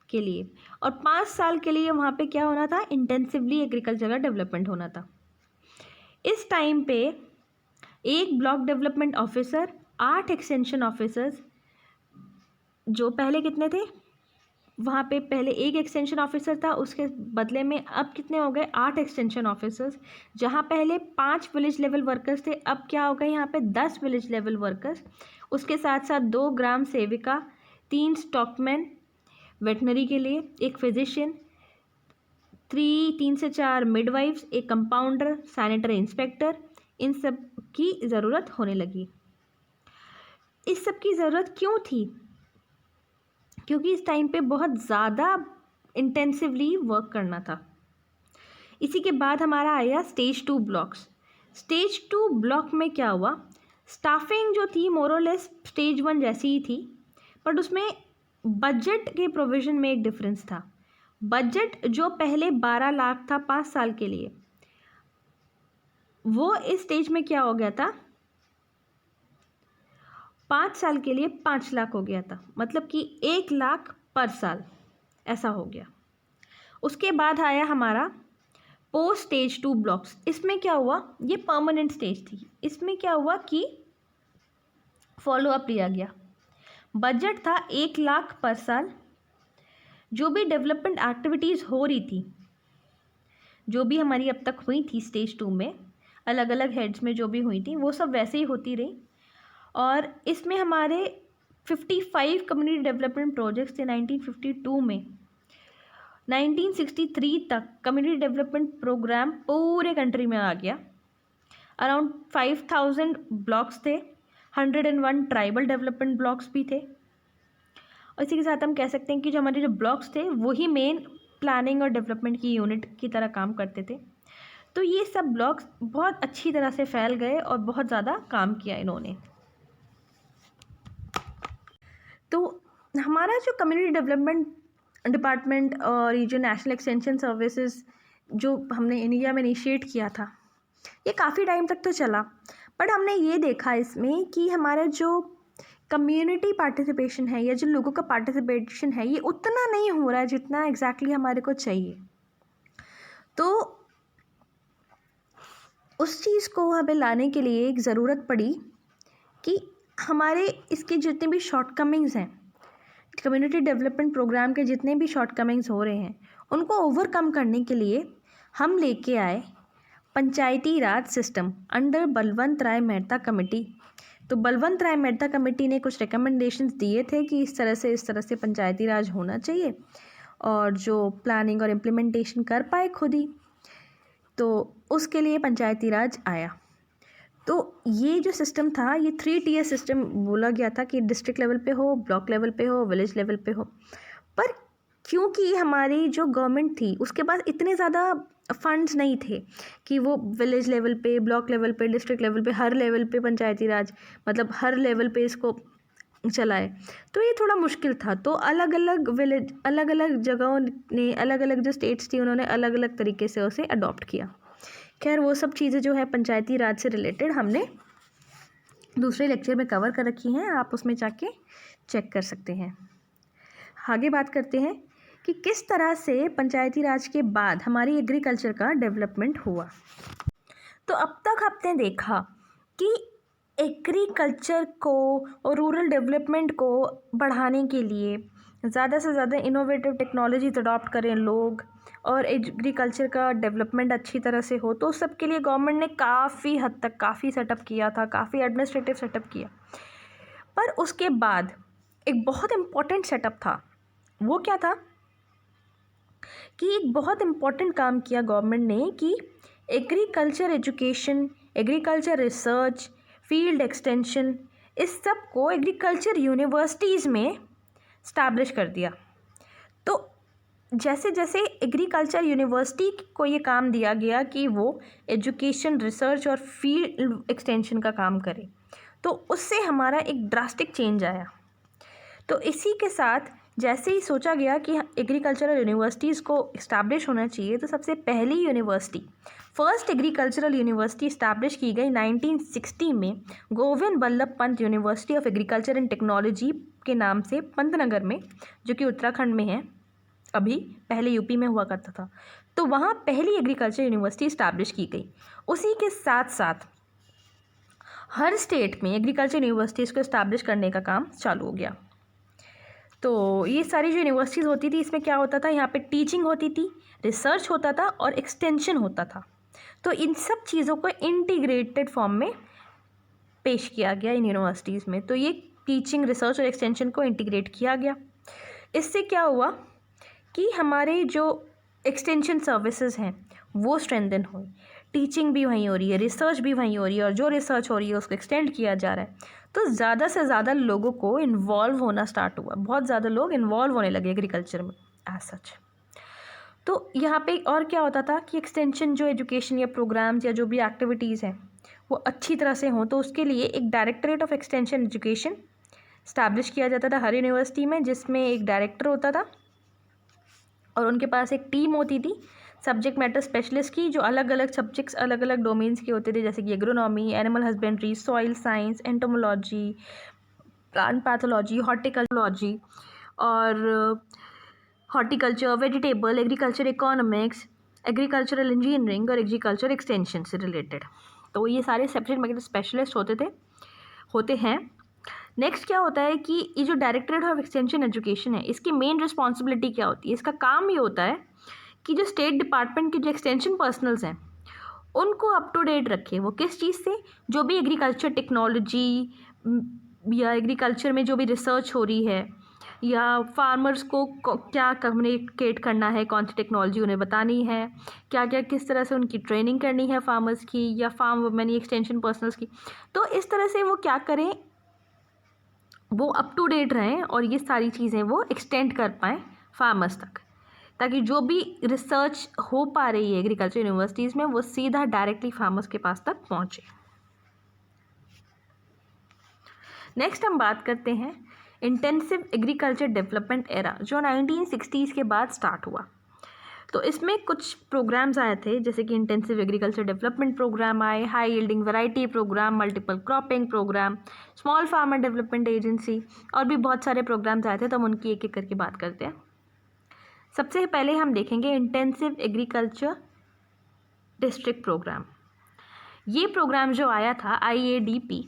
के लिए। और 5 साल के लिए वहाँ पे क्या होना था? इंटेंसिवली एग्रीकल्चर का डेवलपमेंट होना था। इस टाइम पे एक block development officer, 8 extension officers, जो पहले कितने थे वहाँ पे? पहले एक एक्सटेंशन ऑफिसर था, उसके बदले में अब कितने हो गए? 8 एक्सटेंशन ऑफिसर्स। जहाँ पहले 5 विलेज लेवल वर्कर्स थे, अब क्या हो गए यहाँ पे? 10 विलेज लेवल वर्कर्स। उसके साथ साथ 2 ग्राम सेविका, 3 स्टॉकमैन वेटनरी के लिए, एक फिजिशियन, 3 से 4 मिडवाइफ्स, एक कंपाउंडर, सैनिटरी इंस्पेक्टर, इन सब की ज़रूरत होने लगी। इस सब की ज़रूरत क्यों थी? क्योंकि इस टाइम पे बहुत ज़्यादा इंटेंसिवली वर्क करना था। इसी के बाद हमारा आया स्टेज 2 ब्लॉक्स। स्टेज 2 ब्लॉक में क्या हुआ? स्टाफिंग जो थी मोरलेस स्टेज 1 जैसी ही थी, बट उसमें बजट के प्रोविज़न में एक डिफरेंस था। बजट जो पहले 12 लाख था 5 साल के लिए, वो इस स्टेज में क्या हो गया था? 5 साल के लिए 5 लाख हो गया था, मतलब कि 1 लाख पर साल, ऐसा हो गया। उसके बाद आया हमारा पोस्ट स्टेज 2 ब्लॉक्स। इसमें क्या हुआ? ये परमानेंट स्टेज थी। इसमें क्या हुआ कि फॉलो अप लिया गया। बजट था 1 लाख पर साल। जो भी डेवलपमेंट एक्टिविटीज़ हो रही थी, जो भी हमारी अब तक हुई थी स्टेज 2 में, अलग अलग हेड्स में जो भी हुई थी, वो सब वैसे ही होती रही। और इसमें हमारे 55 कम्युनिटी डेवलपमेंट प्रोजेक्ट्स थे 1952 में। 1963 तक कम्युनिटी डेवलपमेंट प्रोग्राम पूरे कंट्री में आ गया। अराउंड 5,000 ब्लॉक्स थे, 101 ट्राइबल डेवलपमेंट ब्लॉक्स भी थे। और इसी के साथ हम कह सकते हैं कि जो हमारे जो ब्लॉक्स थे वही मेन प्लानिंग और डेवलपमेंट की यूनिट की तरह काम करते थे। तो ये सब ब्लॉक्स बहुत अच्छी तरह से फैल गए और बहुत ज़्यादा काम किया इन्होंने। तो हमारा जो कम्युनिटी डेवलपमेंट डिपार्टमेंट और ये जो नेशनल एक्सटेंशन सर्विसेज जो हमने इंडिया में इनिशिएट किया था, ये काफ़ी टाइम तक तो चला, बट हमने ये देखा इसमें कि हमारा जो कम्युनिटी पार्टिसिपेशन है या जो लोगों का पार्टिसिपेशन है, ये उतना नहीं हो रहा है जितना एग्जैक्टली हमारे को चाहिए। तो उस चीज़ को हमें लाने के लिए एक ज़रूरत पड़ी कि हमारे इसके जितने भी शॉर्टकमिंग्स हैं, कम्युनिटी डेवलपमेंट प्रोग्राम के जितने भी शॉर्टकमिंग्स हो रहे हैं, उनको ओवरकम करने के लिए हम लेके आए पंचायती राज सिस्टम अंडर बलवंत राय मेहता कमेटी। तो बलवंत राय मेहता कमेटी ने कुछ रिकमेंडेशंस दिए थे कि इस तरह से पंचायती राज होना चाहिए और जो प्लानिंग और इम्प्लीमेंटेशन कर पाए खुद ही, तो उसके लिए पंचायती राज आया। तो ये जो सिस्टम था, ये 3 टियर सिस्टम बोला गया था कि डिस्ट्रिक्ट लेवल पे हो, ब्लॉक लेवल पे हो, विलेज लेवल पे हो। पर क्योंकि हमारी जो गवर्नमेंट थी उसके पास इतने ज़्यादा फंड्स नहीं थे कि वो विलेज लेवल पे, ब्लॉक लेवल पे, डिस्ट्रिक्ट लेवल पे, हर लेवल पे पंचायती राज, मतलब हर लेवल पे इसको चलाए, तो ये थोड़ा मुश्किल था। तो अलग अलग विलेज, अलग अलग जगहों ने, अलग अलग जो स्टेट्स थी, उन्होंने अलग अलग तरीके से उसे अडॉप्ट किया। खैर वो सब चीज़ें जो है पंचायती राज से रिलेटेड हमने दूसरे लेक्चर में कवर कर रखी हैं, आप उसमें जाके चेक कर सकते हैं। आगे बात करते हैं कि किस तरह से पंचायती राज के बाद हमारी एग्रीकल्चर का डेवलपमेंट हुआ। तो अब तक आपने देखा कि एग्रीकल्चर को और रूरल डेवलपमेंट को बढ़ाने के लिए ज़्यादा से ज़्यादा इनोवेटिव टेक्नोलॉजीज अडॉप्ट करें लोग, और एग्रीकल्चर का डेवलपमेंट अच्छी तरह से हो। तो उस सब के लिए गवर्नमेंट ने काफ़ी हद तक काफ़ी सेटअप किया था, काफ़ी एडमिनिस्ट्रेटिव सेटअप किया। पर उसके बाद एक बहुत इम्पॉर्टेंट सेटअप था। वो क्या था कि एक बहुत इम्पॉर्टेंट काम किया गवर्नमेंट ने कि agriculture education, agriculture research, field extension, इस सब को एग्रीकल्चर यूनिवर्सिटीज़ में स्टैब्लिश कर दिया। तो जैसे जैसे एग्रीकल्चर यूनिवर्सिटी को ये काम दिया गया कि वो एजुकेशन, रिसर्च और फील्ड एक्सटेंशन का काम करे, तो उससे हमारा एक ड्रास्टिक चेंज आया। तो इसी के साथ जैसे ही सोचा गया कि एग्रीकल्चरल यूनिवर्सिटीज़ को इस्टेब्लिश होना चाहिए, तो सबसे पहली university, first agricultural university establish की गई 1960 में Govind Ballabh Pant university of agriculture and technology के नाम से पंतनगर में, जो कि उत्तराखंड में है अभी, पहले यूपी में हुआ करता था। तो वहाँ पहली एग्रीकल्चर यूनिवर्सिटी इस्टेब्लिश की गई। उसी के साथ साथ हर स्टेट में एग्रीकल्चर यूनिवर्सिटीज़ को इस्टेब्लिश करने का काम चालू हो गया। तो ये सारी जो यूनिवर्सिटीज़ होती थी, इसमें क्या होता था, यहाँ पे टीचिंग होती थी, रिसर्च होता था और एक्सटेंशन होता था। तो इन सब चीज़ों को इंटीग्रेटेड फॉर्म में पेश किया गया इन यूनिवर्सिटीज़ में। तो ये टीचिंग, रिसर्च और एक्सटेंशन को इंटीग्रेट किया गया। इससे क्या हुआ कि हमारे जो एक्सटेंशन सर्विसेज हैं वो स्ट्रेंथन हुई, टीचिंग भी वहीं हो रही है, रिसर्च भी वहीं हो रही है, और जो रिसर्च हो रही है उसको एक्सटेंड किया जा रहा है। तो ज़्यादा से ज़्यादा लोगों को इन्वॉल्व होना स्टार्ट हुआ, बहुत ज़्यादा लोग इन्वॉल्व होने लगे एग्रीकल्चर में एज सच। तो यहाँ पे और क्या होता था कि एक्सटेंशन जो एजुकेशन या प्रोग्राम्स या जो भी एक्टिविटीज़ हैं वो अच्छी तरह से हों, तो उसके लिए एक directorate of extension education establish किया जाता था हर यूनिवर्सिटी में, जिसमें एक डायरेक्टर होता था और उनके पास एक टीम होती थी सब्जेक्ट मैटर स्पेशलिस्ट की, जो अलग अलग सब्जेक्ट्स, अलग अलग डोमेन्स के होते थे, जैसे कि agronomy, animal husbandry, soil science, entomology, plant pathology, हॉर्टिकल्चरोलॉजी और horticulture, vegetable, agriculture economics, agricultural engineering और एग्रीकल्चर एक्सटेंशन से रिलेटेड। तो ये सारे सब्जेक्ट मैटर स्पेशलिस्ट होते हैं। नेक्स्ट क्या होता है कि ये जो डायरेक्टरेट ऑफ एक्सटेंशन एजुकेशन है, इसकी मेन रिस्पॉन्सिबिलिटी क्या होती है, इसका काम ये होता है कि जो स्टेट डिपार्टमेंट के जो एक्सटेंशन पर्सनल्स हैं उनको अप टू डेट रखे। वो किस चीज़ से, जो भी एग्रीकल्चर टेक्नोलॉजी या एग्रीकल्चर में जो भी रिसर्च हो रही है, या फार्मर्स को क्या कम्युनिकेट करना है, कौन सी टेक्नोलॉजी उन्हें बतानी है, क्या क्या किस तरह से उनकी ट्रेनिंग करनी है फार्मर्स की या फार्म वुमेन एक्सटेंशन पर्सनल्स की। तो इस तरह से वो क्या करें, वो अप टू डेट रहें और ये सारी चीज़ें वो एक्सटेंड कर पाएँ फार्मर्स तक, ताकि जो भी रिसर्च हो पा रही है एग्रीकल्चर यूनिवर्सिटीज़ में वो सीधा डायरेक्टली फार्मर्स के पास तक पहुँचे। नेक्स्ट हम बात करते हैं इंटेंसिव एग्रीकल्चर डेवलपमेंट एरा, जो 1960s के बाद स्टार्ट हुआ। तो इसमें कुछ प्रोग्राम्स आए थे, जैसे कि इंटेंसिव एग्रीकल्चर डेवलपमेंट प्रोग्राम आए, high yielding variety programme, multiple cropping programme, small farmer development agency, और भी बहुत सारे प्रोग्राम्स आए थे। तो हम उनकी एक एक करके बात करते हैं। सबसे पहले हम देखेंगे इंटेंसिव एग्रीकल्चर डिस्ट्रिक्ट प्रोग्राम। ये प्रोग्राम जो आया था IADP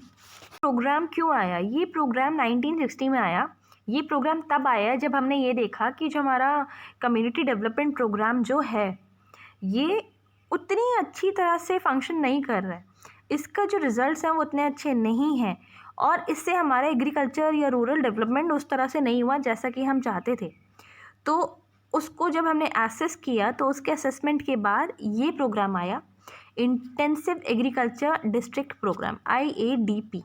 प्रोग्राम, क्यों आया ये प्रोग्राम? 1960 में आया। ये प्रोग्राम तब आया जब हमने ये देखा कि जो हमारा कम्युनिटी डेवलपमेंट प्रोग्राम जो है ये उतनी अच्छी तरह से फंक्शन नहीं कर रहा है, इसका जो रिज़ल्ट्स हैं वो उतने अच्छे नहीं हैं, और इससे हमारा एग्रीकल्चर या रूरल डेवलपमेंट उस तरह से नहीं हुआ जैसा कि हम चाहते थे। तो उसको जब हमने एसेस किया तो उसके असेसमेंट के बाद ये प्रोग्राम आया, intensive agriculture district programme IADP।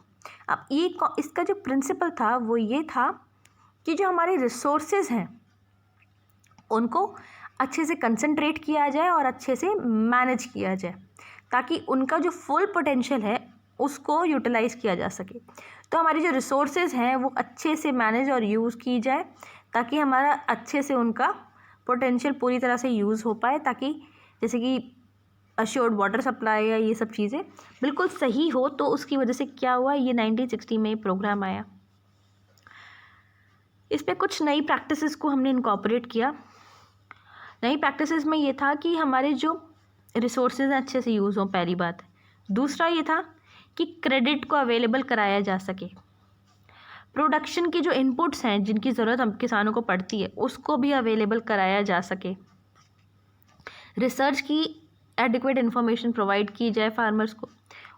अब ये इसका जो प्रिंसिपल था वो ये था कि जो हमारे रिसोर्सेज हैं उनको अच्छे से कंसंट्रेट किया जाए और अच्छे से मैनेज किया जाए, ताकि उनका जो फुल पोटेंशियल है उसको यूटिलाइज़ किया जा सके। तो हमारी जो रिसोर्सेज हैं वो अच्छे से मैनेज और यूज़ की जाए, ताकि हमारा अच्छे से उनका पोटेंशियल पूरी तरह से यूज़ हो पाए, ताकि जैसे कि अश्योर्ड वाटर सप्लाई या ये सब चीज़ें बिल्कुल सही हो। तो उसकी वजह से क्या हुआ, ये 1960 में प्रोग्राम आया। इस पर कुछ नई प्रैक्टिसेस को हमने इनकॉर्पोरेट किया। नई प्रैक्टिसेस में ये था कि हमारे जो रिसोर्सेज हैं अच्छे से यूज़ हों, पहली बात। दूसरा ये था कि क्रेडिट को अवेलेबल कराया जा सके। प्रोडक्शन की जो इनपुट्स हैं जिनकी ज़रूरत हम किसानों को पड़ती है उसको भी अवेलेबल कराया जा सके। रिसर्च की एडिक्वेट इन्फॉर्मेशन प्रोवाइड की जाए फार्मर्स को,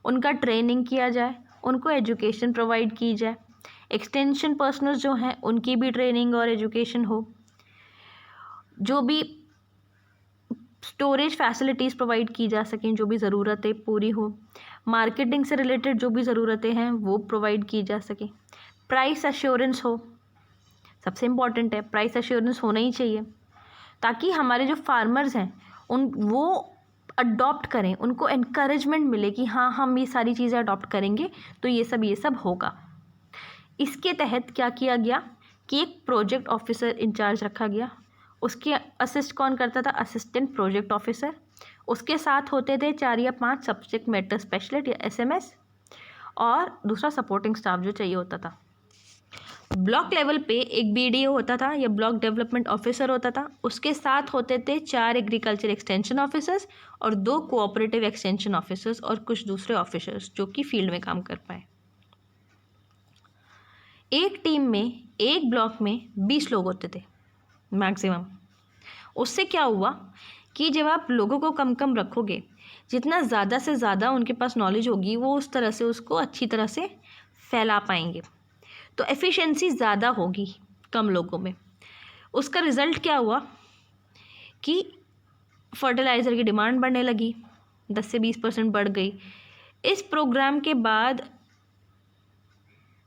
उनका ट्रेनिंग किया जाए, उनको एजुकेशन प्रोवाइड की जाए, एक्सटेंशन पर्सनल्स जो हैं उनकी भी ट्रेनिंग और एजुकेशन हो, जो भी स्टोरेज फैसिलिटीज़ प्रोवाइड की जा सकें, जो भी ज़रूरतें पूरी हो, मार्केटिंग से रिलेटेड जो भी ज़रूरतें हैं वो प्रोवाइड की जा सकें, प्राइस एश्योरेंस हो, सबसे इम्पॉर्टेंट है प्राइस एश्योरेंस होना ही चाहिए ताकि हमारे जो फार्मर्स हैं वो अडॉप्ट करें, उनको एनकरेजमेंट मिले कि हाँ हम ये सारी चीज़ें अडॉप्ट करेंगे तो ये सब होगा। इसके तहत क्या किया गया कि एक प्रोजेक्ट ऑफिसर इंचार्ज रखा गया, उसके असिस्ट कौन करता था, असिस्टेंट प्रोजेक्ट ऑफिसर, उसके साथ होते थे 4 या 5 सब्जेक्ट मैटर स्पेशलिस्ट या SMS, और दूसरा सपोर्टिंग स्टाफ जो चाहिए होता था। ब्लॉक लेवल पे एक BDO होता था या ब्लॉक डेवलपमेंट ऑफिसर होता था, उसके साथ होते थे 4 एग्रीकल्चर एक्सटेंशन ऑफिसर्स और 2 कोऑपरेटिव एक्सटेंशन ऑफिसर्स और कुछ दूसरे ऑफिसर्स जो कि फील्ड में काम कर पाए। एक टीम में एक ब्लॉक में 20 लोग होते थे मैक्सिमम। उससे क्या हुआ कि जब आप लोगों को कम कम रखोगे, जितना ज़्यादा से ज़्यादा उनके पास नॉलेज होगी वो उस तरह से उसको अच्छी तरह से फैला पाएंगे, तो एफिशिएंसी ज़्यादा होगी कम लोगों में। उसका रिज़ल्ट क्या हुआ कि फर्टिलाइज़र की डिमांड बढ़ने लगी, 10 से 20% बढ़ गई। इस प्रोग्राम के बाद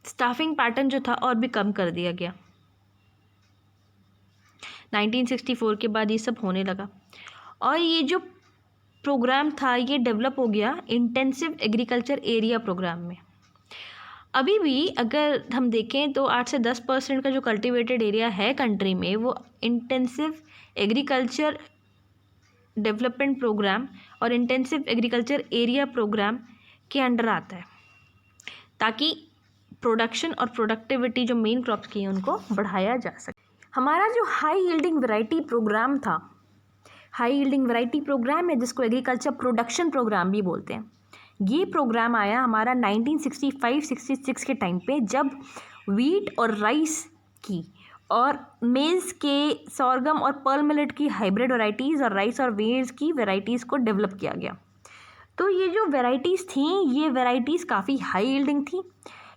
स्टाफिंग पैटर्न जो था और भी कम कर दिया गया। 1964 के बाद ये सब होने लगा और ये जो प्रोग्राम था ये डेवलप हो गया इंटेंसिव एग्रीकल्चर एरिया प्रोग्राम में। अभी भी अगर हम देखें तो 8 से 10% का जो कल्टीवेटेड एरिया है कंट्री में वो इंटेंसिव एग्रीकल्चर डेवलपमेंट प्रोग्राम और इंटेंसिव एग्रीकल्चर एरिया प्रोग्राम के अंडर आता है, ताकि प्रोडक्शन और प्रोडक्टिविटी जो मेन क्रॉप्स की हैं उनको बढ़ाया जा सके। हमारा जो हाई यील्डिंग वैरायटी प्रोग्राम था, हाई यील्डिंग वैरायटी प्रोग्राम है जिसको एग्रीकल्चर प्रोडक्शन प्रोग्राम भी बोलते हैं, ये प्रोग्राम आया हमारा 1965-66 के टाइम पे, जब वीट और राइस की और मेज़ के, सॉर्गम और पर्ल मिलेट की हाइब्रिड वैरायटीज़ और राइस और मेज़ की वैरायटीज़ को डेवलप किया गया। तो ये जो वैरायटीज़ थी ये वैरायटीज़ काफ़ी हाई यील्डिंग थी।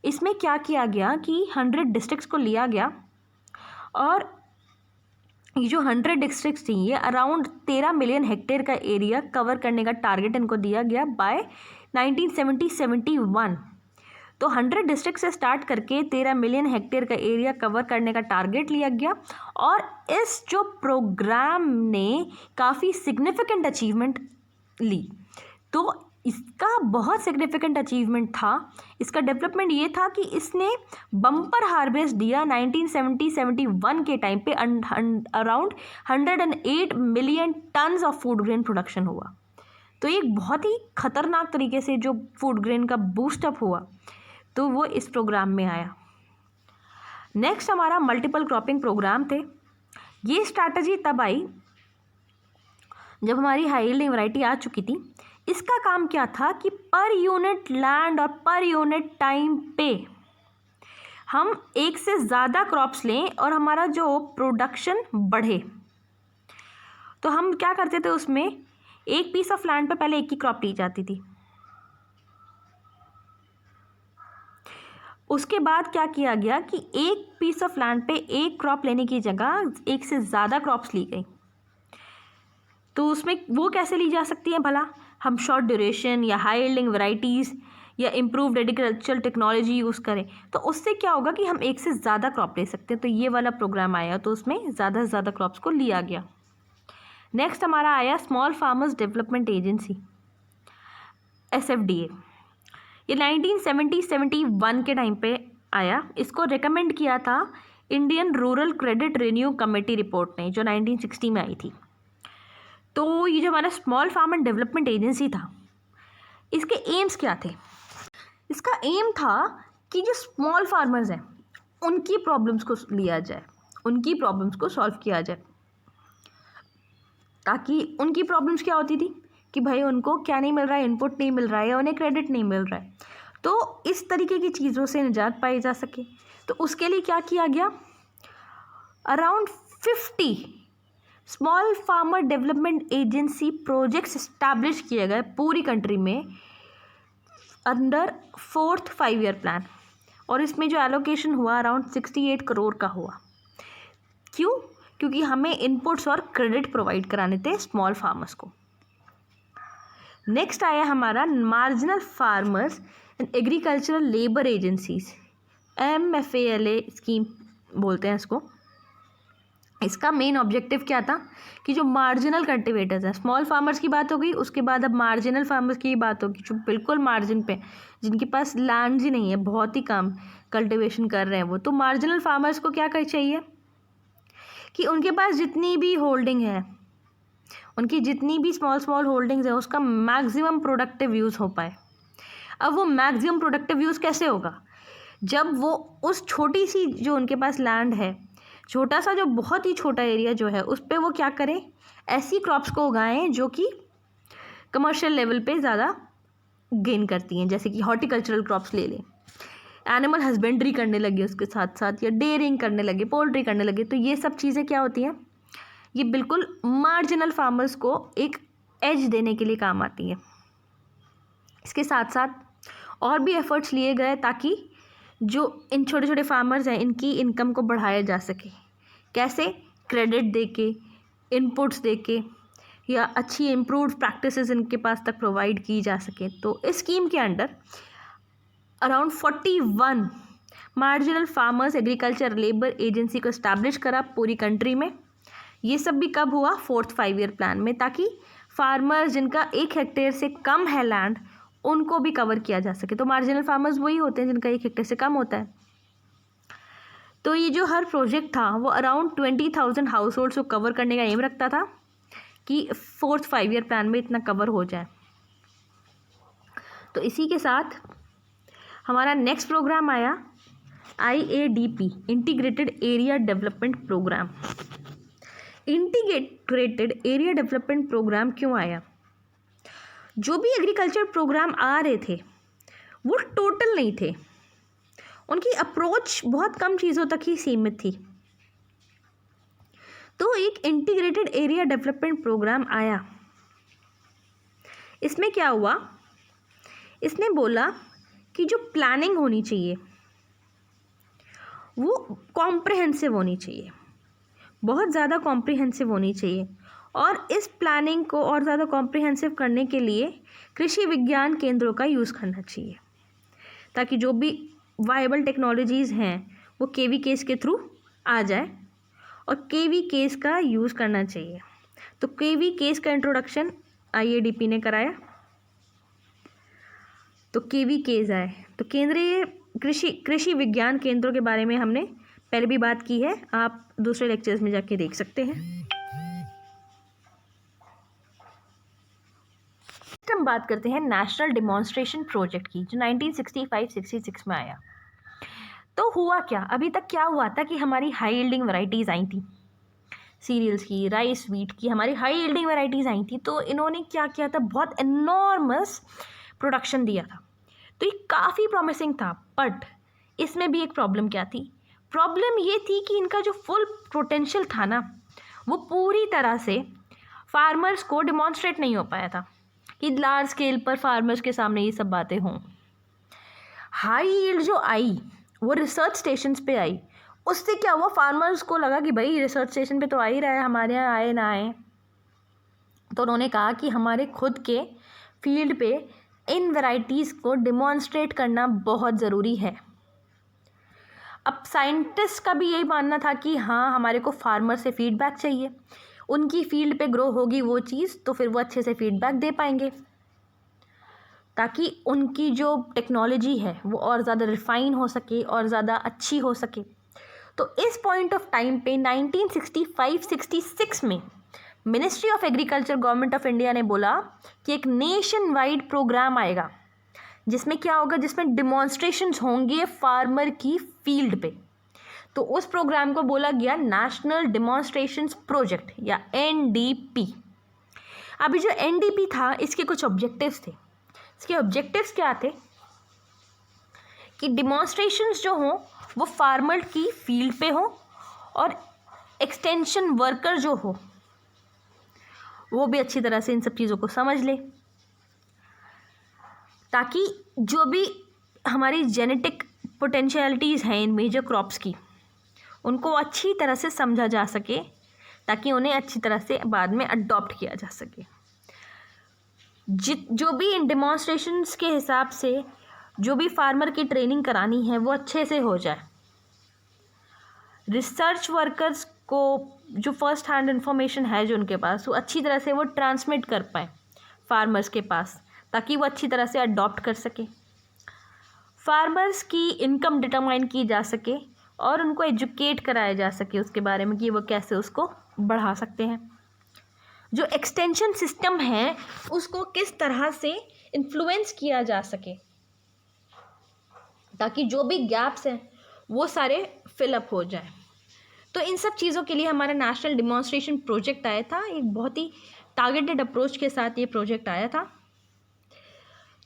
इसमें क्या किया गया कि 100 डिस्ट्रिक्ट्स को लिया गया और ये जो 100 डिस्ट्रिक्ट्स थी ये अराउंड 13 मिलियन हेक्टेयर का एरिया कवर करने का टारगेट इनको दिया गया बाय 1970-71। तो 100 डिस्ट्रिक्ट से स्टार्ट करके 13 मिलियन हेक्टेयर का एरिया कवर करने का टारगेट लिया गया और इस जो प्रोग्राम ने काफ़ी सिग्निफिकेंट अचीवमेंट ली। तो इसका बहुत सिग्निफिकेंट अचीवमेंट था, इसका डेवलपमेंट ये था कि इसने बम्पर हार्वेस्ट दिया 1970-71 के टाइम पे। Around 108 million tons of food grain production हुआ। तो एक बहुत ही खतरनाक तरीके से जो फूड ग्रेन का बूस्टअप हुआ तो वो इस प्रोग्राम में आया। नेक्स्ट हमारा मल्टीपल क्रॉपिंग प्रोग्राम थे। ये स्ट्रैटेजी तब आई जब हमारी हाई यील्डिंग वैरायटी आ चुकी थी। इसका काम क्या था कि पर यूनिट लैंड और पर यूनिट टाइम पे हम एक से ज़्यादा क्रॉप्स लें और हमारा जो प्रोडक्शन बढ़े। तो हम क्या करते थे, उसमें एक पीस ऑफ लैंड पे पहले एक ही क्रॉप ली जाती थी। उसके बाद क्या किया गया कि एक पीस ऑफ लैंड पे एक क्रॉप लेने की जगह एक से ज़्यादा क्रॉप्स ली गई। तो उसमें वो कैसे ली जा सकती हैं भला? हम शॉर्ट ड्यूरेशन या हाई यील्डिंग वैरायटीज़ या इम्प्रूव्ड एग्रीकल्चरल टेक्नोलॉजी यूज़ करें तो उससे क्या होगा कि हम एक से ज़्यादा क्रॉप ले सकते हैं। तो ये वाला प्रोग्राम आया तो उसमें ज़्यादा से ज़्यादा क्रॉप्स को लिया गया। नेक्स्ट हमारा आया small farmers development agency, SFDA। ये 1970-71 के टाइम पे आया। इसको रिकमेंड किया था Indian rural credit renew committee report ने, जो 1960 में आई थी। तो ये जो हमारा स्मॉल फार्मर डेवलपमेंट एजेंसी था, इसके एम्स क्या थे? इसका एम था कि जो स्मॉल फार्मर्स हैं उनकी प्रॉब्लम्स को लिया जाए, उनकी प्रॉब्लम्स को सॉल्व किया जाए। ताकि उनकी प्रॉब्लम्स क्या होती थी कि भाई उनको क्या नहीं मिल रहा है, इनपुट नहीं मिल रहा है या उन्हें क्रेडिट नहीं मिल रहा है। तो इस तरीके की चीज़ों से निजात पाई जा सके। तो उसके लिए क्या किया गया, around 50 small farmer development agency projects establish किए गए पूरी कंट्री में अंडर 4th 5-year प्लान। और इसमें जो एलोकेशन हुआ अराउंड 68 करोड़ का हुआ। क्यों? क्योंकि हमें इनपुट्स और क्रेडिट प्रोवाइड कराने थे स्मॉल फार्मर्स को। नेक्स्ट आया हमारा marginal farmers and agricultural labour agencies, MFALA scheme बोलते हैं इसको। इसका मेन ऑब्जेक्टिव क्या था कि जो मार्जिनल कल्टिवेटर्स हैं, स्मॉल फार्मर्स की बात हो गई, उसके बाद अब मार्जिनल फार्मर्स की बात होगी, जो बिल्कुल मार्जिन पे, जिनके पास लैंड ही नहीं है, बहुत ही कम कल्टिवेशन कर रहे हैं वो। तो मार्जिनल फार्मर्स को क्या कर चाहिए कि उनके पास जितनी भी होल्डिंग है, उनकी जितनी भी स्मॉल होल्डिंग्स है, उसका मैक्सिमम प्रोडक्टिव यूज़ हो पाए। अब वो मैक्सिमम प्रोडक्टिव यूज़ कैसे होगा, जब वो उस छोटी सी जो उनके पास लैंड है, छोटा सा जो बहुत ही छोटा एरिया जो है, उस पर वो क्या करें, ऐसी क्रॉप्स को उगाएं जो कि कमर्शियल लेवल पे ज़्यादा गेन करती हैं। जैसे कि हॉर्टिकल्चरल क्रॉप्स ले लें, एनिमल हस्बेंड्री करने लगे उसके साथ साथ, या डेयरिंग करने लगे, पोल्ट्री करने लगे। तो ये सब चीज़ें क्या होती हैं, ये बिल्कुल मार्जिनल फार्मर्स को एक एज देने के लिए काम आती है। इसके साथ साथ और भी एफर्ट्स लिए गए ताकि जो इन छोटे छोटे फार्मर्स हैं, इनकी इनकम को बढ़ाया जा सके। कैसे? क्रेडिट देके, इनपुट्स देके, या अच्छी इम्प्रूव्ड प्रैक्टिसेस इनके पास तक प्रोवाइड की जा सके। तो इस स्कीम के under around 41 marginal farmers agriculture labour agency को इस्टेब्लिश करा पूरी कंट्री में। ये सब भी कब हुआ, 4th 5-year प्लान में, ताकि फार्मर्स जिनका 1 हेक्टेयर से कम है लैंड, उनको भी कवर किया जा सके। तो मार्जिनल फार्मर्स वही होते हैं जिनका 1 हेक्टेयर से कम होता है। तो ये जो हर प्रोजेक्ट था वो अराउंड 20,000 हाउस होल्ड्स को कवर करने का एम रखता था कि 4th 5-year प्लान में इतना कवर हो जाए। तो इसी के साथ हमारा नेक्स्ट प्रोग्राम आया IADP, integrated area development programme. Integrated area development programme क्यों आया? जो भी एग्रीकल्चर प्रोग्राम आ रहे थे वो टोटल नहीं थे, उनकी अप्रोच बहुत कम चीज़ों तक ही सीमित थी। तो एक इंटीग्रेटेड एरिया डेवलपमेंट प्रोग्राम आया। इसमें क्या हुआ, इसने बोला कि जो प्लानिंग होनी चाहिए वो कॉम्प्रिहेंसिव होनी चाहिए, बहुत ज़्यादा कॉम्प्रिहेंसिव होनी चाहिए। और इस प्लानिंग को और ज़्यादा कॉम्प्रिहेंसिव करने के लिए कृषि विज्ञान केंद्रों का यूज़ करना चाहिए, ताकि जो भी वायबल टेक्नोलॉजीज़ हैं वो KVKs के थ्रू आ जाए, और KVKs का यूज़ करना चाहिए। तो KVKs का इंट्रोडक्शन IADP ने कराया। तो KVKs आए। तो केंद्रीय कृषि विज्ञान केंद्रों के बारे में हमने पहले भी बात की है, आप दूसरे लेक्चर्स में जाके देख सकते हैं। हम बात करते हैं नेशनल डेमोन्स्ट्रेशन प्रोजेक्ट की, जो 1965-66 में आया। तो हुआ क्या, अभी तक क्या हुआ था कि हमारी हाई यील्डिंग वैरायटीज़ आई थी, सीरियल्स की, राइस, व्हीट की, हमारी हाई यील्डिंग वैरायटीज़ आई थी। तो इन्होंने क्या किया था, बहुत एनॉर्मस प्रोडक्शन दिया था। तो ये काफ़ी प्रॉमिसिंग था, बट इसमें भी एक प्रॉब्लम क्या थी, प्रॉब्लम ये थी कि इनका जो फुल पोटेंशियल था ना, वो पूरी तरह से फार्मर्स को डिमॉन्स्ट्रेट नहीं हो पाया था कि लार्ज स्केल पर फार्मर्स के सामने ये सब बातें हों। हाई यील्ड जो आई वो रिसर्च स्टेशंस पे आई, उससे क्या हुआ, फार्मर्स को लगा कि भाई रिसर्च स्टेशन पे तो आ ही रहा है, हमारे यहाँ आए ना आए। तो उन्होंने कहा कि हमारे खुद के फील्ड पे इन वैरायटीज़ को डिमॉन्स्ट्रेट करना बहुत ज़रूरी है। अब साइंटिस्ट का भी यही मानना था कि हाँ, हमारे को फार्मर से फीडबैक चाहिए, उनकी फील्ड पे ग्रो होगी वो चीज़, तो फिर वो अच्छे से फीडबैक दे पाएंगे, ताकि उनकी जो टेक्नोलॉजी है वो और ज़्यादा रिफाइन हो सके और ज़्यादा अच्छी हो सके। तो इस पॉइंट ऑफ टाइम पे 1965-66 में ministry of agriculture government of India ने बोला कि एक नेशन वाइड प्रोग्राम आएगा, जिसमें क्या होगा, जिसमें डिमॉन्स्ट्रेशंस होंगे फार्मर की फील्ड पे। तो उस प्रोग्राम को बोला गया नेशनल डिमॉन्स्ट्रेशंस प्रोजेक्ट या NDP। अभी जो NDP था, इसके कुछ ऑब्जेक्टिव्स थे। इसके ऑब्जेक्टिव्स क्या थे कि डिमॉन्स्ट्रेशंस जो हों वो फार्मर की फील्ड पे हो और एक्सटेंशन वर्कर जो हो वो भी अच्छी तरह से इन सब चीज़ों को समझ ले, ताकि जो भी हमारी जेनेटिक पोटेंशियलिटीज़ हैं इन मेजर क्रॉप्स की उनको अच्छी तरह से समझा जा सके, ताकि उन्हें अच्छी तरह से बाद में अडॉप्ट किया जा सके। जो भी इन डेमोन्स्ट्रेशंस के हिसाब से जो भी फार्मर की ट्रेनिंग करानी है वो अच्छे से हो जाए। रिसर्च वर्कर्स को जो फर्स्ट हैंड इन्फॉर्मेशन है जो उनके पास वो अच्छी तरह से वो ट्रांसमिट कर पाए फार्मर्स के पास, ताकि वो अच्छी तरह से अडॉप्ट कर सके। फार्मर्स की इनकम डिटरमाइन की जा सके और उनको एजुकेट कराया जा सके उसके बारे में कि वो कैसे उसको बढ़ा सकते हैं। जो एक्सटेंशन सिस्टम है उसको किस तरह से इन्फ्लुएंस किया जा सके, ताकि जो भी गैप्स हैं वो सारे फिलअप हो जाए। तो इन सब चीज़ों के लिए हमारा नेशनल डेमोन्स्ट्रेशन प्रोजेक्ट आया था। एक बहुत ही टारगेटेड अप्रोच के साथ ये प्रोजेक्ट आया था।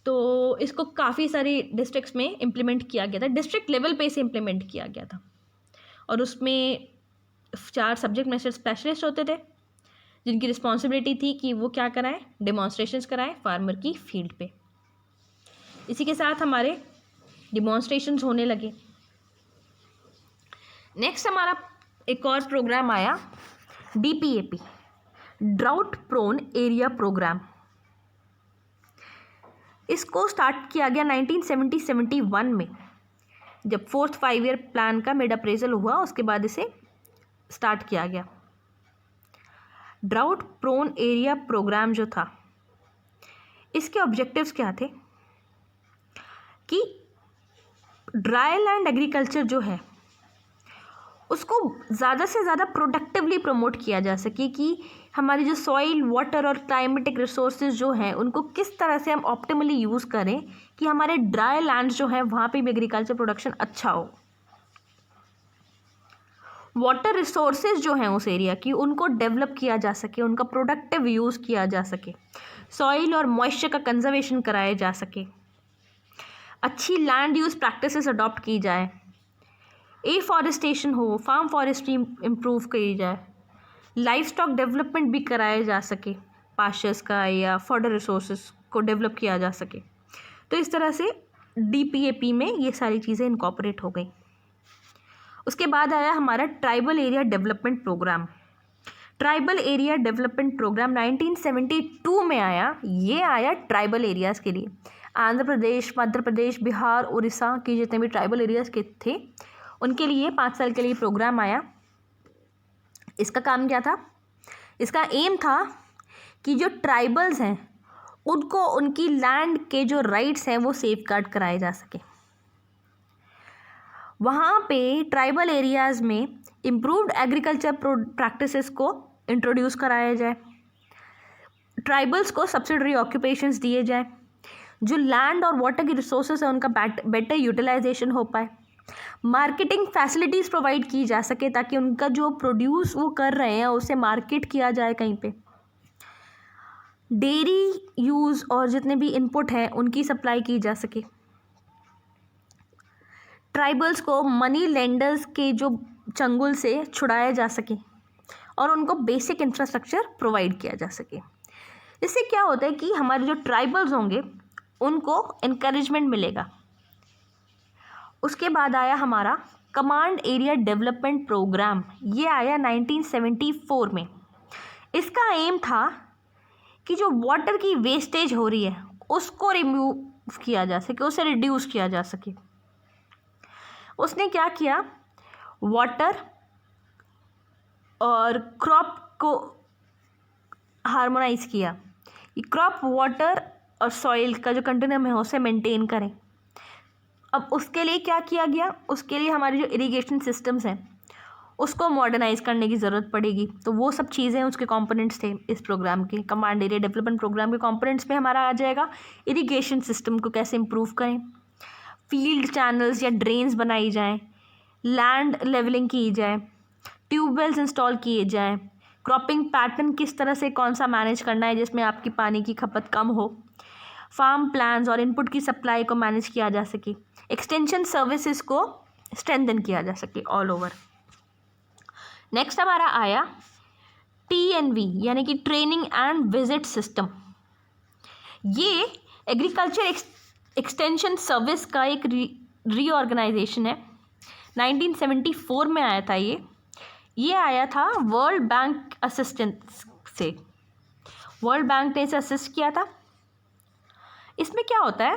तो इसको काफ़ी सारी डिस्ट्रिक्ट्स में इम्प्लीमेंट किया गया था, डिस्ट्रिक्ट लेवल पे से इम्प्लीमेंट किया गया था। और उसमें 4 सब्जेक्ट मैटर स्पेशलिस्ट होते थे जिनकी रिस्पॉन्सिबिलिटी थी कि वो क्या कराएं, डेमोन्स्ट्रेशंस कराएं फार्मर की फील्ड पे। इसी के साथ हमारे डेमोन्स्ट्रेशंस होने लगे। नेक्स्ट हमारा एक और प्रोग्राम आया, DPAP, drought prone area programme. इसको स्टार्ट किया गया 1970-71 में, जब 4th 5 ईयर प्लान का मिड अप्रेजल हुआ उसके बाद इसे स्टार्ट किया गया। ड्राउट प्रोन एरिया प्रोग्राम जो था, इसके ऑब्जेक्टिव्स क्या थे कि ड्राई लैंड एग्रीकल्चर जो है उसको ज़्यादा से ज़्यादा प्रोडक्टिवली प्रमोट किया जा सके, कि हमारी जो सॉइल, वाटर और क्लाइमेटिक रिसोर्सेज जो हैं उनको किस तरह से हम ऑप्टिमली यूज़ करें कि हमारे ड्राई लैंड जो है वहाँ पे भी एग्रीकल्चर प्रोडक्शन अच्छा हो। वाटर रिसोर्सेज जो हैं उस एरिया की उनको डेवलप किया जा सके, उनका प्रोडक्टिव यूज़ किया जा सके, सॉइल और मॉइस्चर का कंजर्वेशन कराया जा सके, अच्छी लैंड यूज़ प्रैक्टिसेस अडॉप्ट की जाए, एफॉरेस्टेशन हो, फार्म फॉरेस्ट्री इम्प्रूव की जाए, लाइफ स्टॉक डेवलपमेंट भी कराया जा सके, पास्चर्स का या फॉडर रिसोर्सेज को डेवलप किया जा सके। तो इस तरह से DPAP में ये सारी चीज़ें इनकॉर्पोरेट हो गई। उसके बाद आया हमारा tribal area development programme. Tribal area development programme 1972 में आया। ये आया ट्राइबल एरियाज़ के लिए। आंध्र प्रदेश, मध्य प्रदेश, बिहार, उड़ीसा के जितने भी ट्राइबल एरियाज़ के थे उनके लिए 5 साल के लिए प्रोग्राम आया। इसका काम क्या था? इसका एम था कि जो ट्राइबल्स हैं उनको उनकी लैंड के जो राइट्स हैं वो सेफगार्ड कराए जा सके। वहाँ पे ट्राइबल एरियाज़ में इम्प्रूव्ड एग्रीकल्चर प्रैक्टिसेस को इंट्रोड्यूस कराया जाए, ट्राइबल्स को सब्सिडरी ऑक्यूपेशंस दिए जाए, जो लैंड और वाटर की रिसोर्सेज है उनका बेटर यूटिलाइजेशन हो पाए, मार्केटिंग फैसिलिटीज़ प्रोवाइड की जा सके ताकि उनका जो प्रोड्यूस वो कर रहे हैं उसे मार्केट किया जाए कहीं पे, डेयरी यूज़ और जितने भी इनपुट हैं उनकी सप्लाई की जा सके, ट्राइबल्स को मनी लेंडर्स के जो चंगुल से छुड़ाया जा सके और उनको बेसिक इंफ्रास्ट्रक्चर प्रोवाइड किया जा सके। इससे क्या होता है कि हमारे जो ट्राइबल्स होंगे उनको इनकरेजमेंट मिलेगा। उसके बाद आया हमारा कमांड एरिया डेवलपमेंट प्रोग्राम। ये आया 1974 में। इसका एम था कि जो वाटर की वेस्टेज हो रही है उसको रिमूव किया जा सके, उसे रिड्यूस किया जा सके। उसने क्या किया, वाटर और क्रॉप को हार्मोनाइज किया कि क्रॉप, वाटर और सॉइल का जो कंटिन्यूम है उसे मेंटेन करें। अब उसके लिए क्या किया गया, उसके लिए हमारे जो इरिगेशन सिस्टम्स हैं उसको मॉडर्नाइज करने की ज़रूरत पड़ेगी। तो वो सब चीज़ें उसके कंपोनेंट्स थे इस प्रोग्राम के। कमांड एरिया डेवलपमेंट प्रोग्राम के कंपोनेंट्स में हमारा आ जाएगा इरिगेशन सिस्टम को कैसे इम्प्रूव करें, फील्ड चैनल्स या ड्रेन्स बनाई जाएं, लैंड लेवलिंग की जाए, ट्यूबवेल्स इंस्टॉल किए जाएं, क्रॉपिंग पैटर्न किस तरह से कौन सा मैनेज करना है जिसमें आपकी पानी की खपत कम हो, फार्म प्लान्स और इनपुट की सप्लाई को मैनेज किया जा सके, एक्सटेंशन सर्विसेज को स्ट्रेंथन किया जा सके ऑल ओवर। नेक्स्ट हमारा आया TNV यानी कि ट्रेनिंग एंड विजिट सिस्टम। ये एग्रीकल्चर एक्सटेंशन सर्विस का एक रीऑर्गेनाइजेशन है। 1974 में आया था ये आया था वर्ल्ड बैंक असिस्टेंस से। वर्ल्ड बैंक ने इसे असिस्ट किया था। इसमें क्या होता है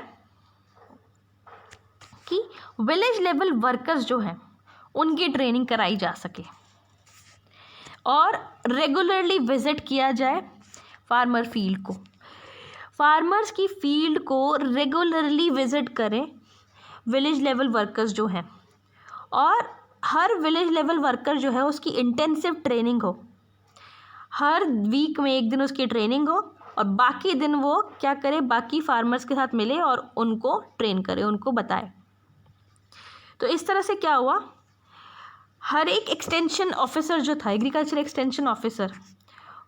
कि विलेज लेवल वर्कर्स जो हैं उनकी ट्रेनिंग कराई जा सके और रेगुलरली विजिट किया जाए फार्मर फील्ड को। फार्मर्स की फील्ड को रेगुलरली विजिट करें विलेज लेवल वर्कर्स जो हैं, और हर विलेज लेवल वर्कर जो है उसकी इंटेंसिव ट्रेनिंग हो। हर वीक में एक दिन उसकी ट्रेनिंग हो और बाकी दिन वो क्या करे, बाकी फार्मर्स के साथ मिले और उनको ट्रेन करे, उनको बताए। तो इस तरह से क्या हुआ, हर एक एक्सटेंशन ऑफिसर जो था, एग्रीकल्चर एक्सटेंशन ऑफिसर,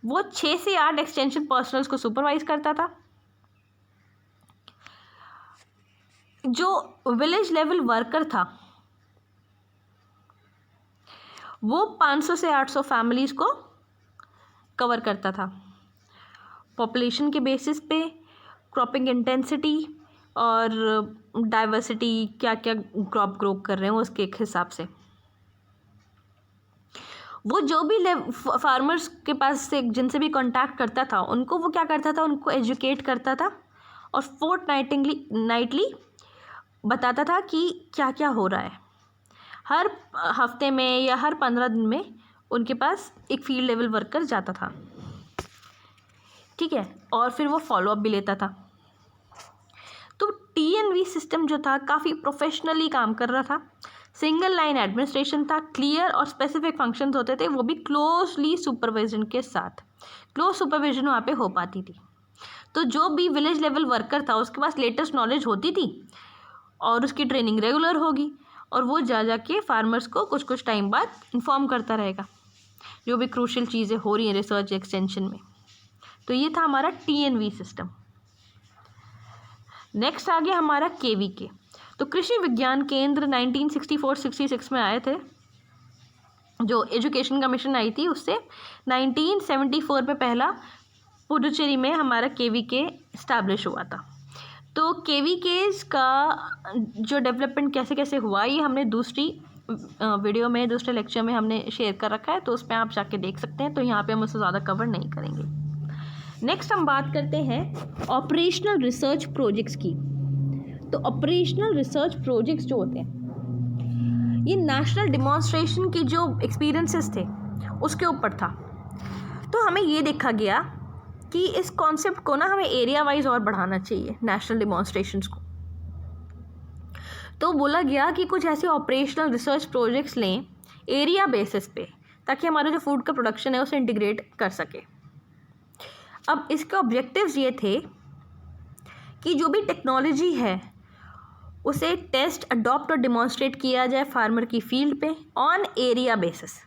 वो 6 से 8 एक्सटेंशन पर्सनल्स को सुपरवाइज करता था। जो विलेज लेवल वर्कर था वो 500 से 800 फैमिलीज़ को कवर करता था। पॉपुलेशन के बेसिस पे क्रॉपिंग इंटेंसिटी और डाइवर्सिटी, क्या क्या क्रॉप ग्रो कर रहे हैं उसके एक हिसाब से वो जो भी फार्मर्स के पास से जिनसे भी कांटेक्ट करता था उनको वो क्या करता था, उनको एजुकेट करता था और नाइटली बताता था कि क्या क्या हो रहा है। हर हफ्ते में या हर 15 दिन में उनके पास एक फील्ड लेवल वर्कर जाता था, ठीक है, और फिर वो फॉलोअप भी लेता था। तो TNV सिस्टम जो था काफ़ी प्रोफेशनली काम कर रहा था। सिंगल लाइन एडमिनिस्ट्रेशन था, क्लियर और स्पेसिफिक फंक्शंस होते थे, वो भी क्लोजली सुपरविजन के साथ। क्लोज सुपरविजन वहाँ पे हो पाती थी। तो जो भी विलेज लेवल वर्कर था उसके पास लेटेस्ट नॉलेज होती थी और उसकी ट्रेनिंग रेगुलर होगी और वो जा के फार्मर्स को कुछ कुछ टाइम बाद इन्फॉर्म करता रहेगा जो भी क्रूशियल चीज़ें हो रही हैं रिसर्च एक्सटेंशन में। तो ये था हमारा TNV सिस्टम। नेक्स्ट आ गया हमारा KVK। तो कृषि विज्ञान केंद्र 1964-66 में आए थे। जो एजुकेशन कमीशन आई थी उससे 1974 में पहला पुडुचेरी में हमारा KVK इस्टेब्लिश हुआ था। तो KVKs का जो डेवलपमेंट कैसे कैसे हुआ ये हमने दूसरी वीडियो में, दूसरे लेक्चर में हमने शेयर कर रखा है, तो उस पर आप जाके देख सकते हैं। तो यहाँ पे हम उससे ज़्यादा कवर नहीं करेंगे। नेक्स्ट हम बात करते हैं ऑपरेशनल रिसर्च प्रोजेक्ट्स की। तो ऑपरेशनल रिसर्च प्रोजेक्ट्स जो होते हैं ये नेशनल डिमॉन्स्ट्रेशन की जो एक्सपीरियंसेस थे उसके ऊपर था। तो हमें ये देखा गया कि इस कॉन्सेप्ट को ना हमें एरिया वाइज और बढ़ाना चाहिए, नेशनल डिमॉन्स्ट्रेशंस को। तो बोला गया कि कुछ ऐसे ऑपरेशनल रिसर्च प्रोजेक्ट्स लें एरिया बेसिस पे, ताकि हमारा जो फूड का प्रोडक्शन है उसे इंटीग्रेट कर सके। अब इसके ऑब्जेक्टिव्स ये थे कि जो भी टेक्नोलॉजी है उसे टेस्ट, अडॉप्ट और डिमॉन्स्ट्रेट किया जाए फार्मर की फील्ड पे ऑन एरिया बेसिस।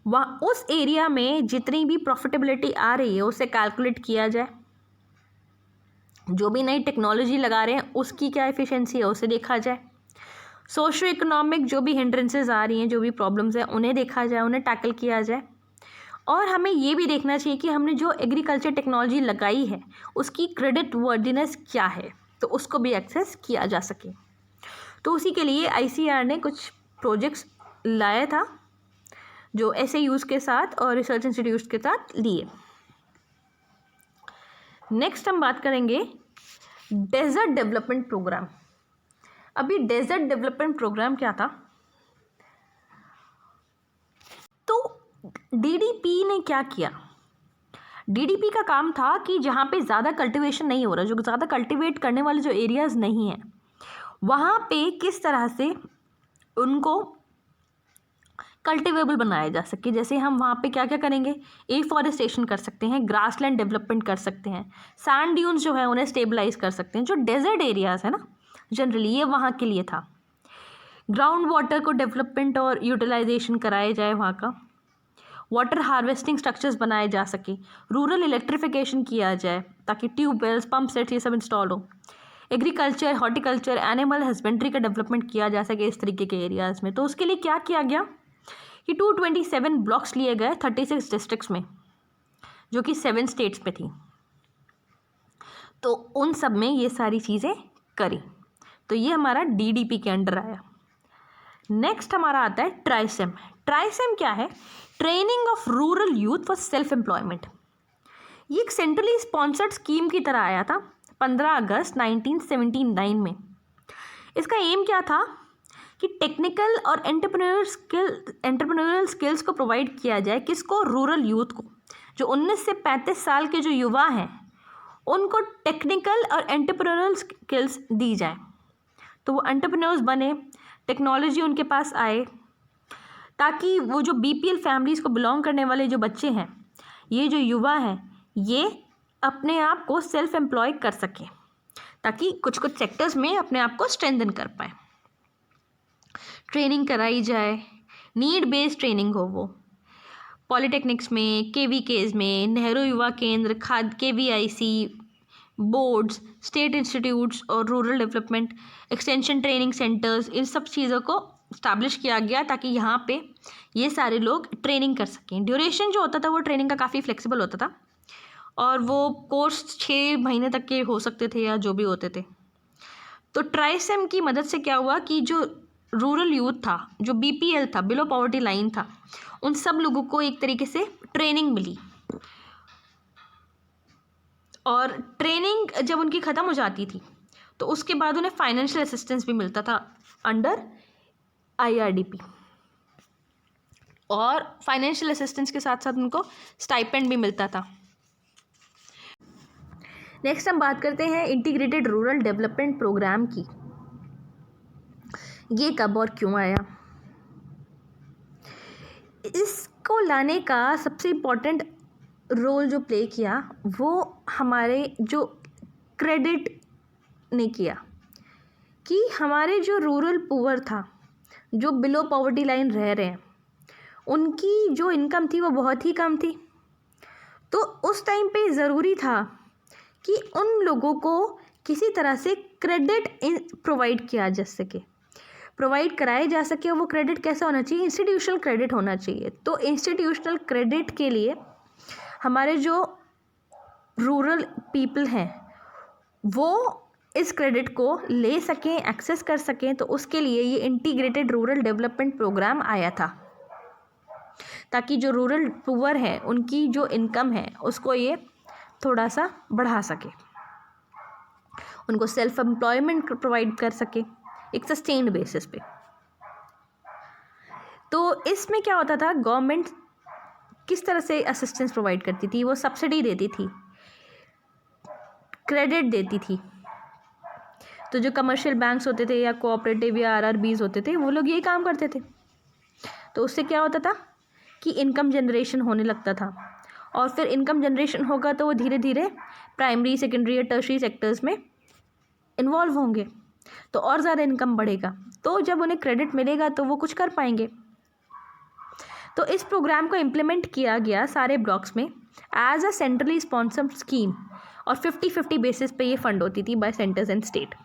वहाँ उस एरिया में जितनी भी प्रॉफिटेबिलिटी आ रही है उसे कैलकुलेट किया जाए। जो भी नई टेक्नोलॉजी लगा रहे हैं उसकी क्या एफिशिएंसी है उसे देखा जाए। सोशो इकोनॉमिक जो भी हिंड्रेंसेस आ रही हैं, जो भी प्रॉब्लम्स हैं उन्हें देखा जाए, उन्हें टैकल किया जाए। और हमें ये भी देखना चाहिए कि हमने जो एग्रीकल्चर टेक्नोलॉजी लगाई है उसकी क्रेडिट वर्दीनेस क्या है, तो उसको भी एक्सेस किया जा सके। तो उसी के लिए ICAR ने कुछ प्रोजेक्ट्स लाया था जो SAUs के साथ और रिसर्च इंस्टीट्यूट्स के साथ लिए। नेक्स्ट हम बात करेंगे डेजर्ट डेवलपमेंट प्रोग्राम। अभी डेजर्ट डेवलपमेंट प्रोग्राम क्या था, तो DDP ने क्या किया। DDP का काम था कि जहाँ पे ज़्यादा कल्टीवेशन नहीं हो रहा, जो ज़्यादा कल्टीवेट करने वाले जो एरियाज़ नहीं हैं वहाँ पे किस तरह से उनको कल्टिवेबल बनाया जा सके। जैसे हम वहाँ पे क्या क्या करेंगे, एफॉरेस्टेशन कर सकते हैं, ग्रासलैंड डेवलपमेंट कर सकते हैं, सैंड ड्यून्स जो है उन्हें स्टेबलाइज कर सकते हैं। जो डेजर्ट एरियाज़ है ना जनरली ये वहाँ के लिए था। ग्राउंड वाटर को डेवलपमेंट और यूटिलाइजेशन कराया जाए, वहाँ का वाटर हार्वेस्टिंग स्ट्रक्चर्स बनाए जा सके, रूरल इलेक्ट्रिफिकेशन किया जाए ताकि ट्यूबवेल्स, पंप सेट्स ये सब इंस्टॉल हो, एग्रीकल्चर, हॉर्टिकल्चर, एनिमल हस्बेंड्री का डेवलपमेंट किया जा सके इस तरीके के एरियाज़ में। तो उसके लिए क्या किया गया कि 227 ब्लॉक्स लिए गए 36 डिस्ट्रिक्ट्स में, जो कि 7 स्टेट्स पे थी। तो उन सब में ये सारी चीज़ें करी, तो ये हमारा DDP के अंडर आया। नेक्स्ट हमारा आता है ट्राइसेम। ट्राइसेम क्या है? Training of rural youth for self employment. ये एक सेंट्रली स्पॉन्सर्ड स्कीम की तरह आया था 15 अगस्त 1979 में। इसका एम क्या था कि टेक्निकल और एंटरप्रेन्योरल स्किल्स को प्रोवाइड किया जाए। किसको? रूरल यूथ को। जो 19 से 35 साल के जो युवा हैं उनको टेक्निकल और एंटरप्रेन्योरल स्किल्स दी जाए, तो वो एंटरप्रेन्योर्स बने, टेक्नोलॉजी उनके पास आए, ताकि वो जो BPL फैमिलीज़ को बिलोंग करने वाले जो बच्चे हैं, ये जो युवा हैं, ये अपने आप को सेल्फ एम्प्लॉय कर सकें, ताकि कुछ कुछ सेक्टर्स में अपने आप को स्ट्रेंथन कर पाए। ट्रेनिंग कराई जाए, नीड बेस्ड ट्रेनिंग हो, वो पॉलिटेक्निक्स में, KVKs में, Nehru Yuva Kendra, KVIC, boards, state institutes और rural development extension training centres, इन सब चीज़ों को इस्टेब्लिश किया गया ताकि यहाँ पे ये सारे लोग ट्रेनिंग कर सकें। ड्यूरेशन जो होता था वो ट्रेनिंग का काफ़ी फ्लेक्सिबल होता था, और वो कोर्स 6 महीने तक के हो सकते थे या जो भी होते थे। तो ट्राइसेम की मदद से क्या हुआ कि जो रूरल यूथ था, जो BPL था, बिलो पॉवर्टी लाइन था, उन सब लोगों को एक तरीके से ट्रेनिंग मिली, और ट्रेनिंग जब उनकी ख़त्म हो जाती थी तो उसके बाद उन्हें फाइनेंशियल असिस्टेंस भी मिलता था अंडर IRDP, और फाइनेंशियल असिस्टेंस के साथ साथ उनको स्टाइपेंड भी मिलता था। नेक्स्ट हम बात करते हैं इंटीग्रेटेड रूरल डेवलपमेंट प्रोग्राम की। ये कब और क्यों आया? इसको लाने का सबसे इम्पोर्टेंट रोल जो प्ले किया वो हमारे जो क्रेडिट ने किया, कि हमारे जो रूरल पुअर था, जो बिलो पॉवर्टी लाइन रह रहे हैं, उनकी जो इनकम थी वो बहुत ही कम थी। तो उस टाइम पे ज़रूरी था कि उन लोगों को किसी तरह से क्रेडिट प्रोवाइड किया जा सके, प्रोवाइड कराए जा सके। वो क्रेडिट कैसा होना चाहिए? इंस्टीट्यूशनल क्रेडिट होना चाहिए। तो इंस्टीट्यूशनल क्रेडिट के लिए हमारे जो रूरल पीपल हैं वो इस क्रेडिट को ले सकें, एक्सेस कर सकें, तो उसके लिए ये इंटीग्रेटेड रूरल डेवलपमेंट प्रोग्राम आया था, ताकि जो रूरल पुअर है उनकी जो इनकम है उसको ये थोड़ा सा बढ़ा सके, उनको सेल्फ एम्प्लॉयमेंट प्रोवाइड कर सके एक सस्टेन्ड बेसिस पे। तो इसमें क्या होता था, गवर्नमेंट किस तरह से असिस्टेंस प्रोवाइड करती थी? वो सब्सिडी देती थी, क्रेडिट देती थी। तो जो कमर्शियल बैंक्स होते थे या कोऑपरेटिव या RRBs होते थे, वो लोग यही काम करते थे। तो उससे क्या होता था कि इनकम जनरेशन होने लगता था, और फिर इनकम जनरेशन होगा तो वो धीरे धीरे प्राइमरी, सेकेंडरी या टर्शरी सेक्टर्स में इन्वॉल्व होंगे, तो और ज़्यादा इनकम बढ़ेगा। तो जब उन्हें क्रेडिट मिलेगा तो वो कुछ कर पाएंगे। तो इस प्रोग्राम को इम्प्लीमेंट किया गया सारे ब्लॉक्स में as a centrally sponsored scheme, और 50-50 बेसिस पे ये फंड होती थी by centres and state.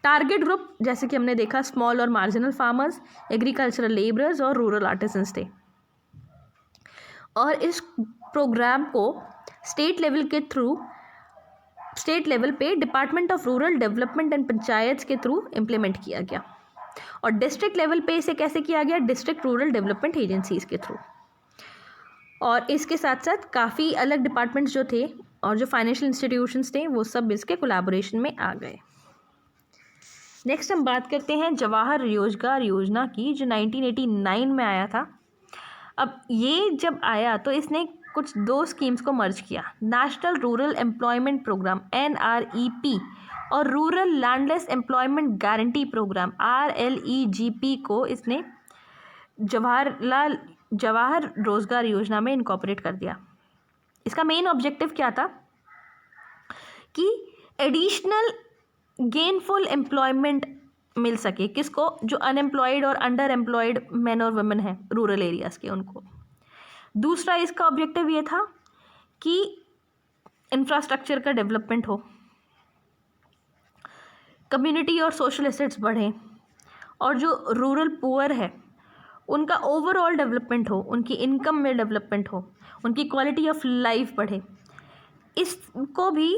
Target group जैसे कि हमने देखा, स्मॉल और मार्जिनल फार्मर्स, एग्रीकल्चरल लेबरर्स और रूरल आर्टिजन्स थे। और इस प्रोग्राम को स्टेट लेवल पे department of rural development and panchayat के थ्रू इम्प्लीमेंट किया गया, और डिस्ट्रिक्ट लेवल पे इसे कैसे किया गया? डिस्ट्रिक्ट रूरल डेवलपमेंट एजेंसीज के थ्रू। और इसके साथ साथ काफ़ी अलग डिपार्टमेंट्स जो थे और जो फाइनेंशियल इंस्टीट्यूशंस थे वो सब इसके कोलैबोरेशन में आ गए। नेक्स्ट हम बात करते हैं जवाहर रोजगार योजना की, जो 1989 में आया था। अब ये जब आया तो इसने कुछ 2 स्कीम्स को मर्ज किया, national rural employment programme NREP और rural landless employment guarantee programme RLEGP को इसने जवाहर रोजगार योजना में इनकॉर्पोरेट कर दिया। इसका मेन ऑब्जेक्टिव क्या था कि एडिशनल गेनफुल एम्प्लॉयमेंट मिल सके। किसको? जो अनएम्प्लॉयड और अंडर एम्प्लॉयड मैन और वुमेन हैं रूरल एरियाज़ के, उनको। दूसरा इसका ऑब्जेक्टिव ये था कि इंफ्रास्ट्रक्चर का डेवलपमेंट हो, कम्युनिटी और सोशल एसेट्स बढ़ें, और जो रूरल पुअर है उनका ओवरऑल डेवलपमेंट हो, उनकी इनकम में डेवलपमेंट हो, उनकी क्वालिटी ऑफ लाइफ बढ़े। इसको भी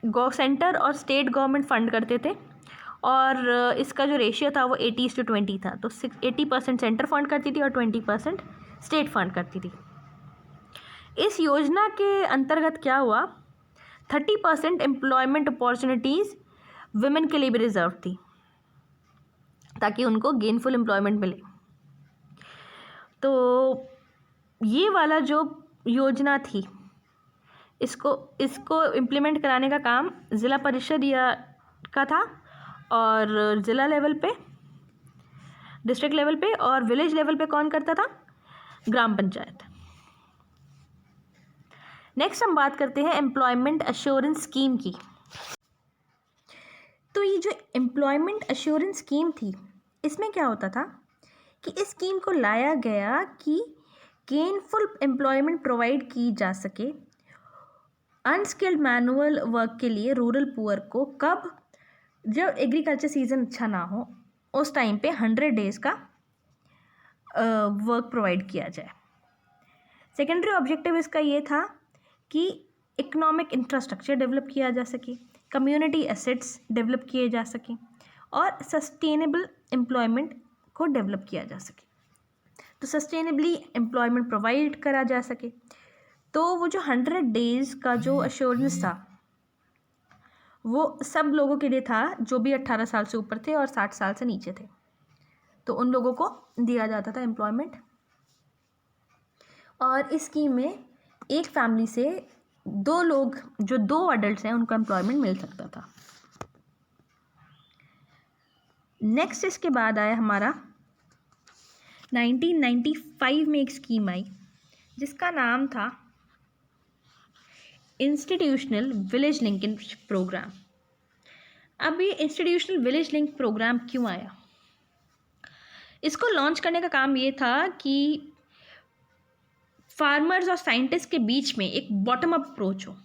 सेंटर और स्टेट गवर्नमेंट फंड करते थे, और इसका जो रेशियो था वो 80:20 था। तो 80% सेंटर फंड करती थी और 20% स्टेट फंड करती थी। इस योजना के अंतर्गत क्या हुआ, 30% एम्प्लॉयमेंट अपॉर्चुनिटीज़ वुमेन के लिए भी रिजर्व थी, ताकि उनको गेनफुल एम्प्लॉयमेंट मिले। तो ये वाला जो योजना थी, इसको इम्प्लीमेंट कराने का काम ज़िला परिषद या का था, और ज़िला लेवल पे, डिस्ट्रिक्ट लेवल पे और विलेज लेवल पे कौन करता था, ग्राम पंचायत। नेक्स्ट हम बात करते हैं एम्प्लॉयमेंट एश्योरेंस स्कीम की। तो ये जो एम्प्लॉयमेंट एश्योरेंस स्कीम थी, इसमें क्या होता था कि इस स्कीम को लाया गया कि गेनफुल एम्प्लॉयमेंट प्रोवाइड की जा सके अनस्किल्ड मैनुअल वर्क के लिए रूरल पुअर को। कब, जब एग्रीकल्चर सीजन अच्छा ना हो उस टाइम पे 100 डेज़ का वर्क प्रोवाइड किया जाए। सेकेंडरी ऑब्जेक्टिव इसका ये था कि इकोनॉमिक इंफ्रास्ट्रक्चर डेवलप किया जा सके, कम्युनिटी एसेट्स डेवलप किए जा सकें, और सस्टेनेबल एम्प्लॉयमेंट को डेवलप किया जा सके। तो सस्टेनेबली एम्प्लॉयमेंट प्रोवाइड करा जा सके। तो वो जो 100 डेज़ का जो एश्योरेंस था वो सब लोगों के लिए था जो भी 18 साल से ऊपर थे और 60 साल से नीचे थे। तो उन लोगों को दिया जाता था एम्प्लॉयमेंट, और इस स्कीम में एक फैमिली से 2 लोग, जो 2 अडल्ट हैं, उनको एम्प्लॉयमेंट मिल सकता था। नेक्स्ट इसके बाद आया हमारा 1995 में एक स्कीम आई जिसका नाम था इंस्टीट्यूशनल विलेज लिंकेज प्रोग्राम। अब ये इंस्टीट्यूशनल विलेज लिंक प्रोग्राम क्यों आया? इसको लॉन्च करने का काम ये था कि फार्मर्स और साइंटिस्ट के बीच में एक बॉटम अप अप्रोच हो।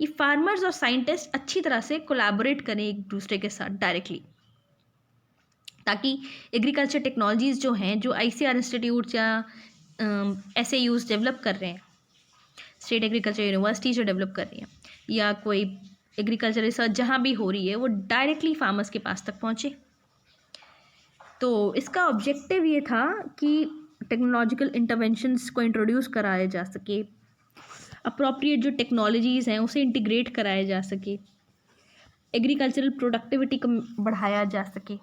ये फार्मर्स और साइंटिस्ट अच्छी तरह से कोलैबोरेट करें एक दूसरे के साथ डायरेक्टली, ताकि एग्रीकल्चर टेक्नोलॉजीज़ जो हैं, जो ICAR इंस्टीट्यूट या SAUs डेवलप कर रहे हैं, स्टेट एग्रीकल्चर यूनिवर्सिटी जो डेवलप कर रही हैं, या कोई एग्रीकल्चर रिसर्च जहाँ भी हो रही है, वो डायरेक्टली फार्मर्स के पास तक पहुँचे। तो इसका ऑब्जेक्टिव ये था कि टेक्नोलॉजिकल इंटरवेंशंस को इंट्रोड्यूस कराया जा सके, अप्रोप्रिएट जो टेक्नोलॉजीज़ हैं उसे इंटीग्रेट कराया जा सके, एग्रीकल्चरल प्रोडक्टिविटी को बढ़ाया जा सके,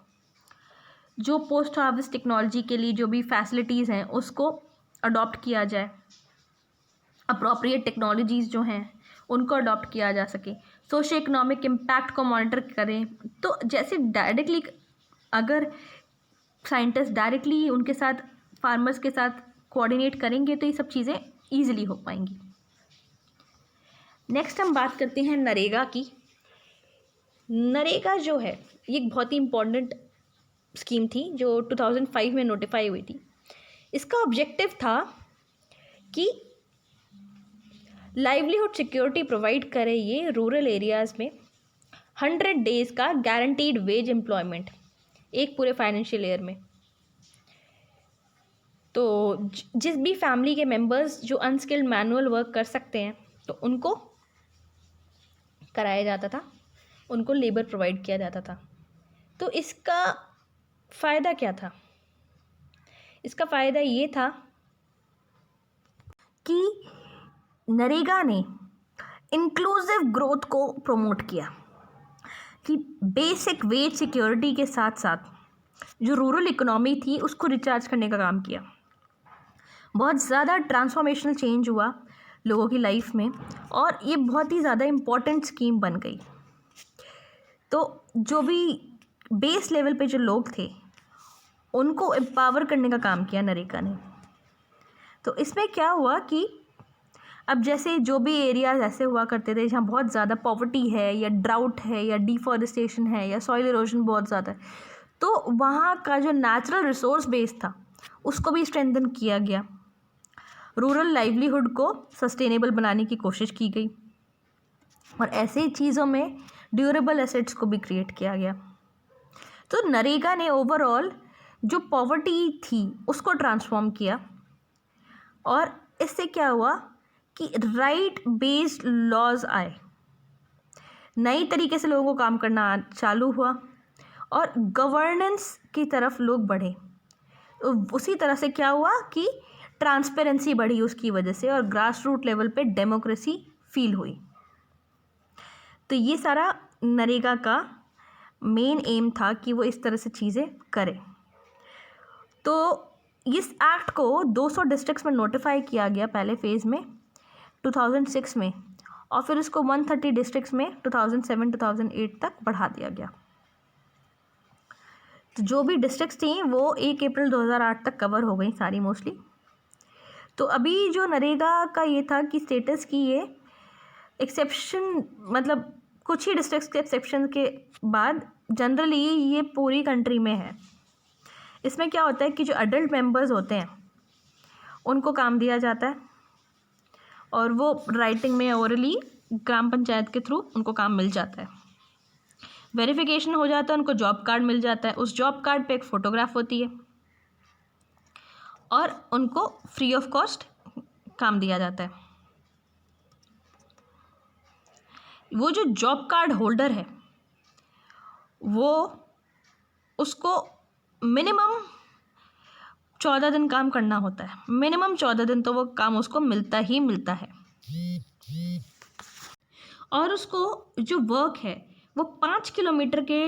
जो पोस्ट हार्वेस्ट टेक्नोलॉजी के लिए जो भी फैसिलिटीज़ हैं उसको अडॉप्ट किया जाए, अप्रोप्रिएट टेक्नोलॉजीज़ जो हैं उनको अडॉप्ट किया जा सके, सोशो इकोनॉमिक इम्पैक्ट को मॉनिटर करें। तो जैसे डायरेक्टली अगर साइंटिस्ट डायरेक्टली उनके साथ, फार्मर्स के साथ कोऑर्डिनेट करेंगे तो ये सब चीज़ें ईजिली हो पाएंगी। नेक्स्ट हम बात करते हैं नरेगा की। नरेगा जो है ये एक बहुत ही इम्पोर्टेंट स्कीम थी जो 2005 में नोटिफाई हुई थी। इसका ऑब्जेक्टिव था कि लाइवलीहुड सिक्योरिटी प्रोवाइड करे ये रूरल एरियाज़ में 100 डेज़ का गारंटीड वेज एम्प्लॉयमेंट एक पूरे फाइनेंशियल ईयर में। तो जिस भी फैमिली के मेंबर्स जो अनस्किल्ड मैनुअल वर्क कर सकते हैं तो उनको कराया जाता था, उनको लेबर प्रोवाइड किया जाता था। तो इसका फ़ायदा क्या था? इसका फ़ायदा ये था कि नरेगा ने इंक्लूसिव ग्रोथ को प्रमोट किया, कि बेसिक वेज सिक्योरिटी के साथ साथ जो रूरल इकोनॉमी थी उसको रिचार्ज करने का काम किया। बहुत ज़्यादा ट्रांसफॉर्मेशनल चेंज हुआ लोगों की लाइफ में, और ये बहुत ही ज़्यादा इम्पोर्टेंट स्कीम बन गई। तो जो भी बेस लेवल पे जो लोग थे उनको एम्पावर करने का काम किया नरेगा ने। तो इसमें क्या हुआ कि अब जैसे जो भी एरियाज ऐसे हुआ करते थे जहाँ बहुत ज़्यादा पॉवर्टी है, या ड्राउट है, या डिफॉरेस्टेशन है, या सॉइल इरोजन बहुत ज़्यादा है, तो वहाँ का जो नेचुरल रिसोर्स बेस था उसको भी स्ट्रेंथन किया गया। रूरल लाइवलीहुड को सस्टेनेबल बनाने की कोशिश की गई। और ऐसे चीज़ों में ड्यूरेबल एसेट्स को भी क्रिएट किया गया। तो नरेगा ने ओवरऑल जो पॉवर्टी थी उसको ट्रांसफॉर्म किया, और इससे क्या हुआ कि राइट बेस्ड लॉज आए, नई तरीके से लोगों को काम करना चालू हुआ और गवर्नेंस की तरफ लोग बढ़े। उसी तरह से क्या हुआ कि ट्रांसपेरेंसी बढ़ी उसकी वजह से, और ग्रास रूट लेवल पे डेमोक्रेसी फील हुई। तो ये सारा नरेगा का मेन एम था कि वो इस तरह से चीज़ें करे। तो इस एक्ट को 200 डिस्ट्रिक्ट्स में नोटिफाई किया गया पहले फ़ेज़ में 2006 में, और फिर इसको 130 डिस्ट्रिक्ट्स में 2007-2008 तक बढ़ा दिया गया। तो जो भी डिस्ट्रिक्ट्स थी वो 1 अप्रैल 2008 तक कवर हो गई सारी मोस्टली। तो अभी जो नरेगा का ये था कि स्टेटस की ये एक्सेप्शन, मतलब कुछ ही डिस्ट्रिक्ट्स के एक्सेप्शन के बाद जनरली ये पूरी कंट्री में है। इसमें क्या होता है कि जो अडल्ट मेंबर्स होते हैं उनको काम दिया जाता है, और वो राइटिंग में ओरली ग्राम पंचायत के थ्रू उनको काम मिल जाता है। वेरिफिकेशन हो जाता है, उनको जॉब कार्ड मिल जाता है। उस जॉब कार्ड पे एक फ़ोटोग्राफ होती है और उनको फ्री ऑफ कॉस्ट काम दिया जाता है। वो जो जॉब कार्ड होल्डर है वो उसको मिनिमम 14 दिन काम करना होता है, मिनिमम 14 दिन तो वो काम उसको मिलता ही मिलता है। और उसको जो वर्क है वो 5 किलोमीटर के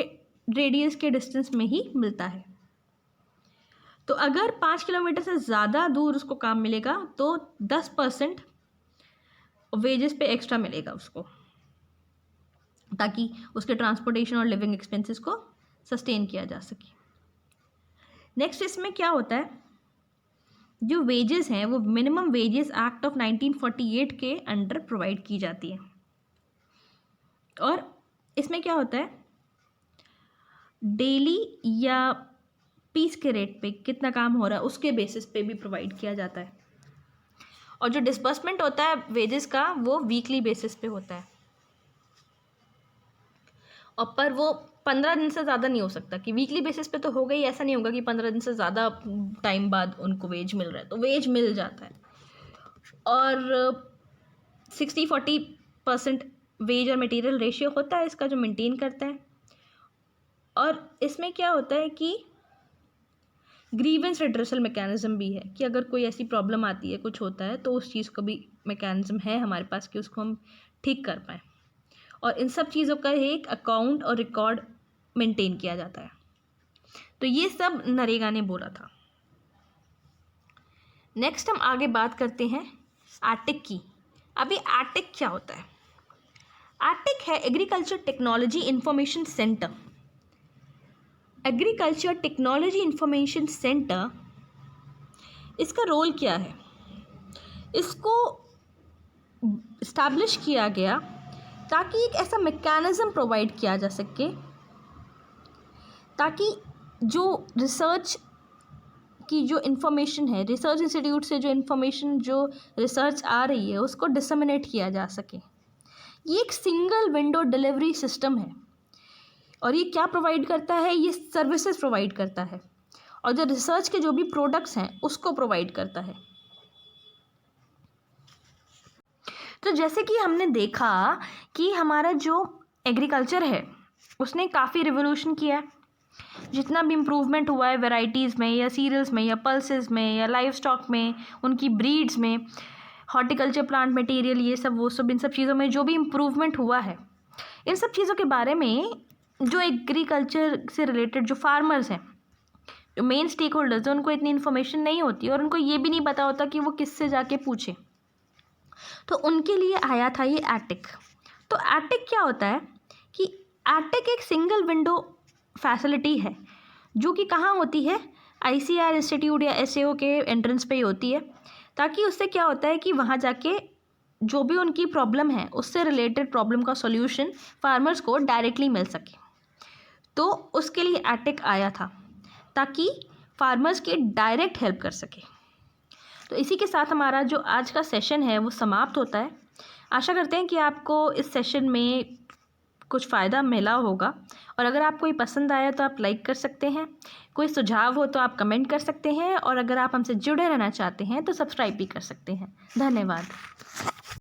रेडियस के डिस्टेंस में ही मिलता है। तो अगर 5 किलोमीटर से ज़्यादा दूर उसको काम मिलेगा तो 10% वेजेस पे एक्स्ट्रा मिलेगा उसको, ताकि उसके ट्रांसपोर्टेशन और लिविंग एक्सपेंसेस को सस्टेन किया जा सके। नेक्स्ट इसमें क्या होता है, जो वेजेस हैं वो मिनिमम वेजेस एक्ट ऑफ 1948 के अंडर प्रोवाइड की जाती है। और इसमें क्या होता है, डेली या पीस के रेट पे कितना काम हो रहा है उसके बेसिस पे भी प्रोवाइड किया जाता है। और जो डिस्बर्समेंट होता है वेजेस का वो वीकली बेसिस पे होता है, और पर वो 15 दिन से ज़्यादा नहीं हो सकता कि वीकली बेसिस पे तो हो गई, ऐसा नहीं होगा कि 15 दिन से ज़्यादा टाइम बाद उनको वेज मिल रहा है, तो वेज मिल जाता है। और 60-40% वेज और मटेरियल रेशियो होता है इसका, जो मेंटेन करता है। और इसमें क्या होता है कि ग्रीवेंस रिड्रेसल मैकेनिज्म भी है, कि अगर कोई ऐसी प्रॉब्लम आती है, कुछ होता है, तो उस चीज़ को भी मैकेनिज्म है हमारे पास कि उसको हम ठीक कर पाएँ। और इन सब चीज़ों का एक अकाउंट और रिकॉर्ड मेंटेन किया जाता है। तो ये सब नरेगा ने बोला था। नेक्स्ट हम आगे बात करते हैं एटिक की। अभी एटिक क्या होता है? एटिक है agriculture technology information centre. Agriculture technology information centre, इसका रोल क्या है? इसको इस्टेब्लिश किया गया ताकि एक ऐसा मैकेनिज़्म प्रोवाइड किया जा सके ताकि जो रिसर्च की जो इन्फॉर्मेशन है, रिसर्च इंस्टीट्यूट से जो इन्फॉर्मेशन, जो रिसर्च आ रही है, उसको डिसमिनेट किया जा सके। ये एक सिंगल विंडो डिलीवरी सिस्टम है, और ये क्या प्रोवाइड करता है? ये सर्विसेज प्रोवाइड करता है, और जो रिसर्च के जो भी प्रोडक्ट्स हैं उसको प्रोवाइड करता है। तो जैसे कि हमने देखा कि हमारा जो एग्रीकल्चर है उसने काफ़ी रिवोल्यूशन किया है। जितना भी इम्प्रूवमेंट हुआ है वैराइटीज़ में, या सीरियल्स में, या पल्सेस में, या लाइव स्टॉक में, उनकी ब्रीड्स में, हॉर्टिकल्चर प्लांट मटेरियल, ये सब वो सब, इन सब चीज़ों में जो भी इम्प्रूवमेंट हुआ है, इन सब चीज़ों के बारे में जो एग्रीकल्चर से रिलेटेड जो फार्मर्स हैं, जो मेन स्टेक होल्डर्स हैं, उनको इतनी इन्फॉर्मेशन नहीं होती, और उनको ये भी नहीं पता होता कि वो किससे जाके पूछें। तो उनके लिए आया था ये एटिक। तो एटिक क्या होता है कि एटिक एक सिंगल विंडो फैसिलिटी है जो कि कहाँ होती है? ICAR इंस्टीट्यूट या SAO के एंट्रेंस पे ही होती है, ताकि उससे क्या होता है कि वहाँ जाके जो भी उनकी प्रॉब्लम है उससे रिलेटेड प्रॉब्लम का सॉल्यूशन फार्मर्स को डायरेक्टली मिल सके। तो उसके लिए एटिक आया था ताकि फार्मर्स की डायरेक्ट हेल्प कर सके। तो इसी के साथ हमारा जो आज का सेशन है वो समाप्त होता है। आशा करते हैं कि आपको इस सेशन में कुछ फ़ायदा मिला होगा, और अगर आपको ये पसंद आया तो आप लाइक कर सकते हैं, कोई सुझाव हो तो आप कमेंट कर सकते हैं, और अगर आप हमसे जुड़े रहना चाहते हैं तो सब्सक्राइब भी कर सकते हैं। धन्यवाद।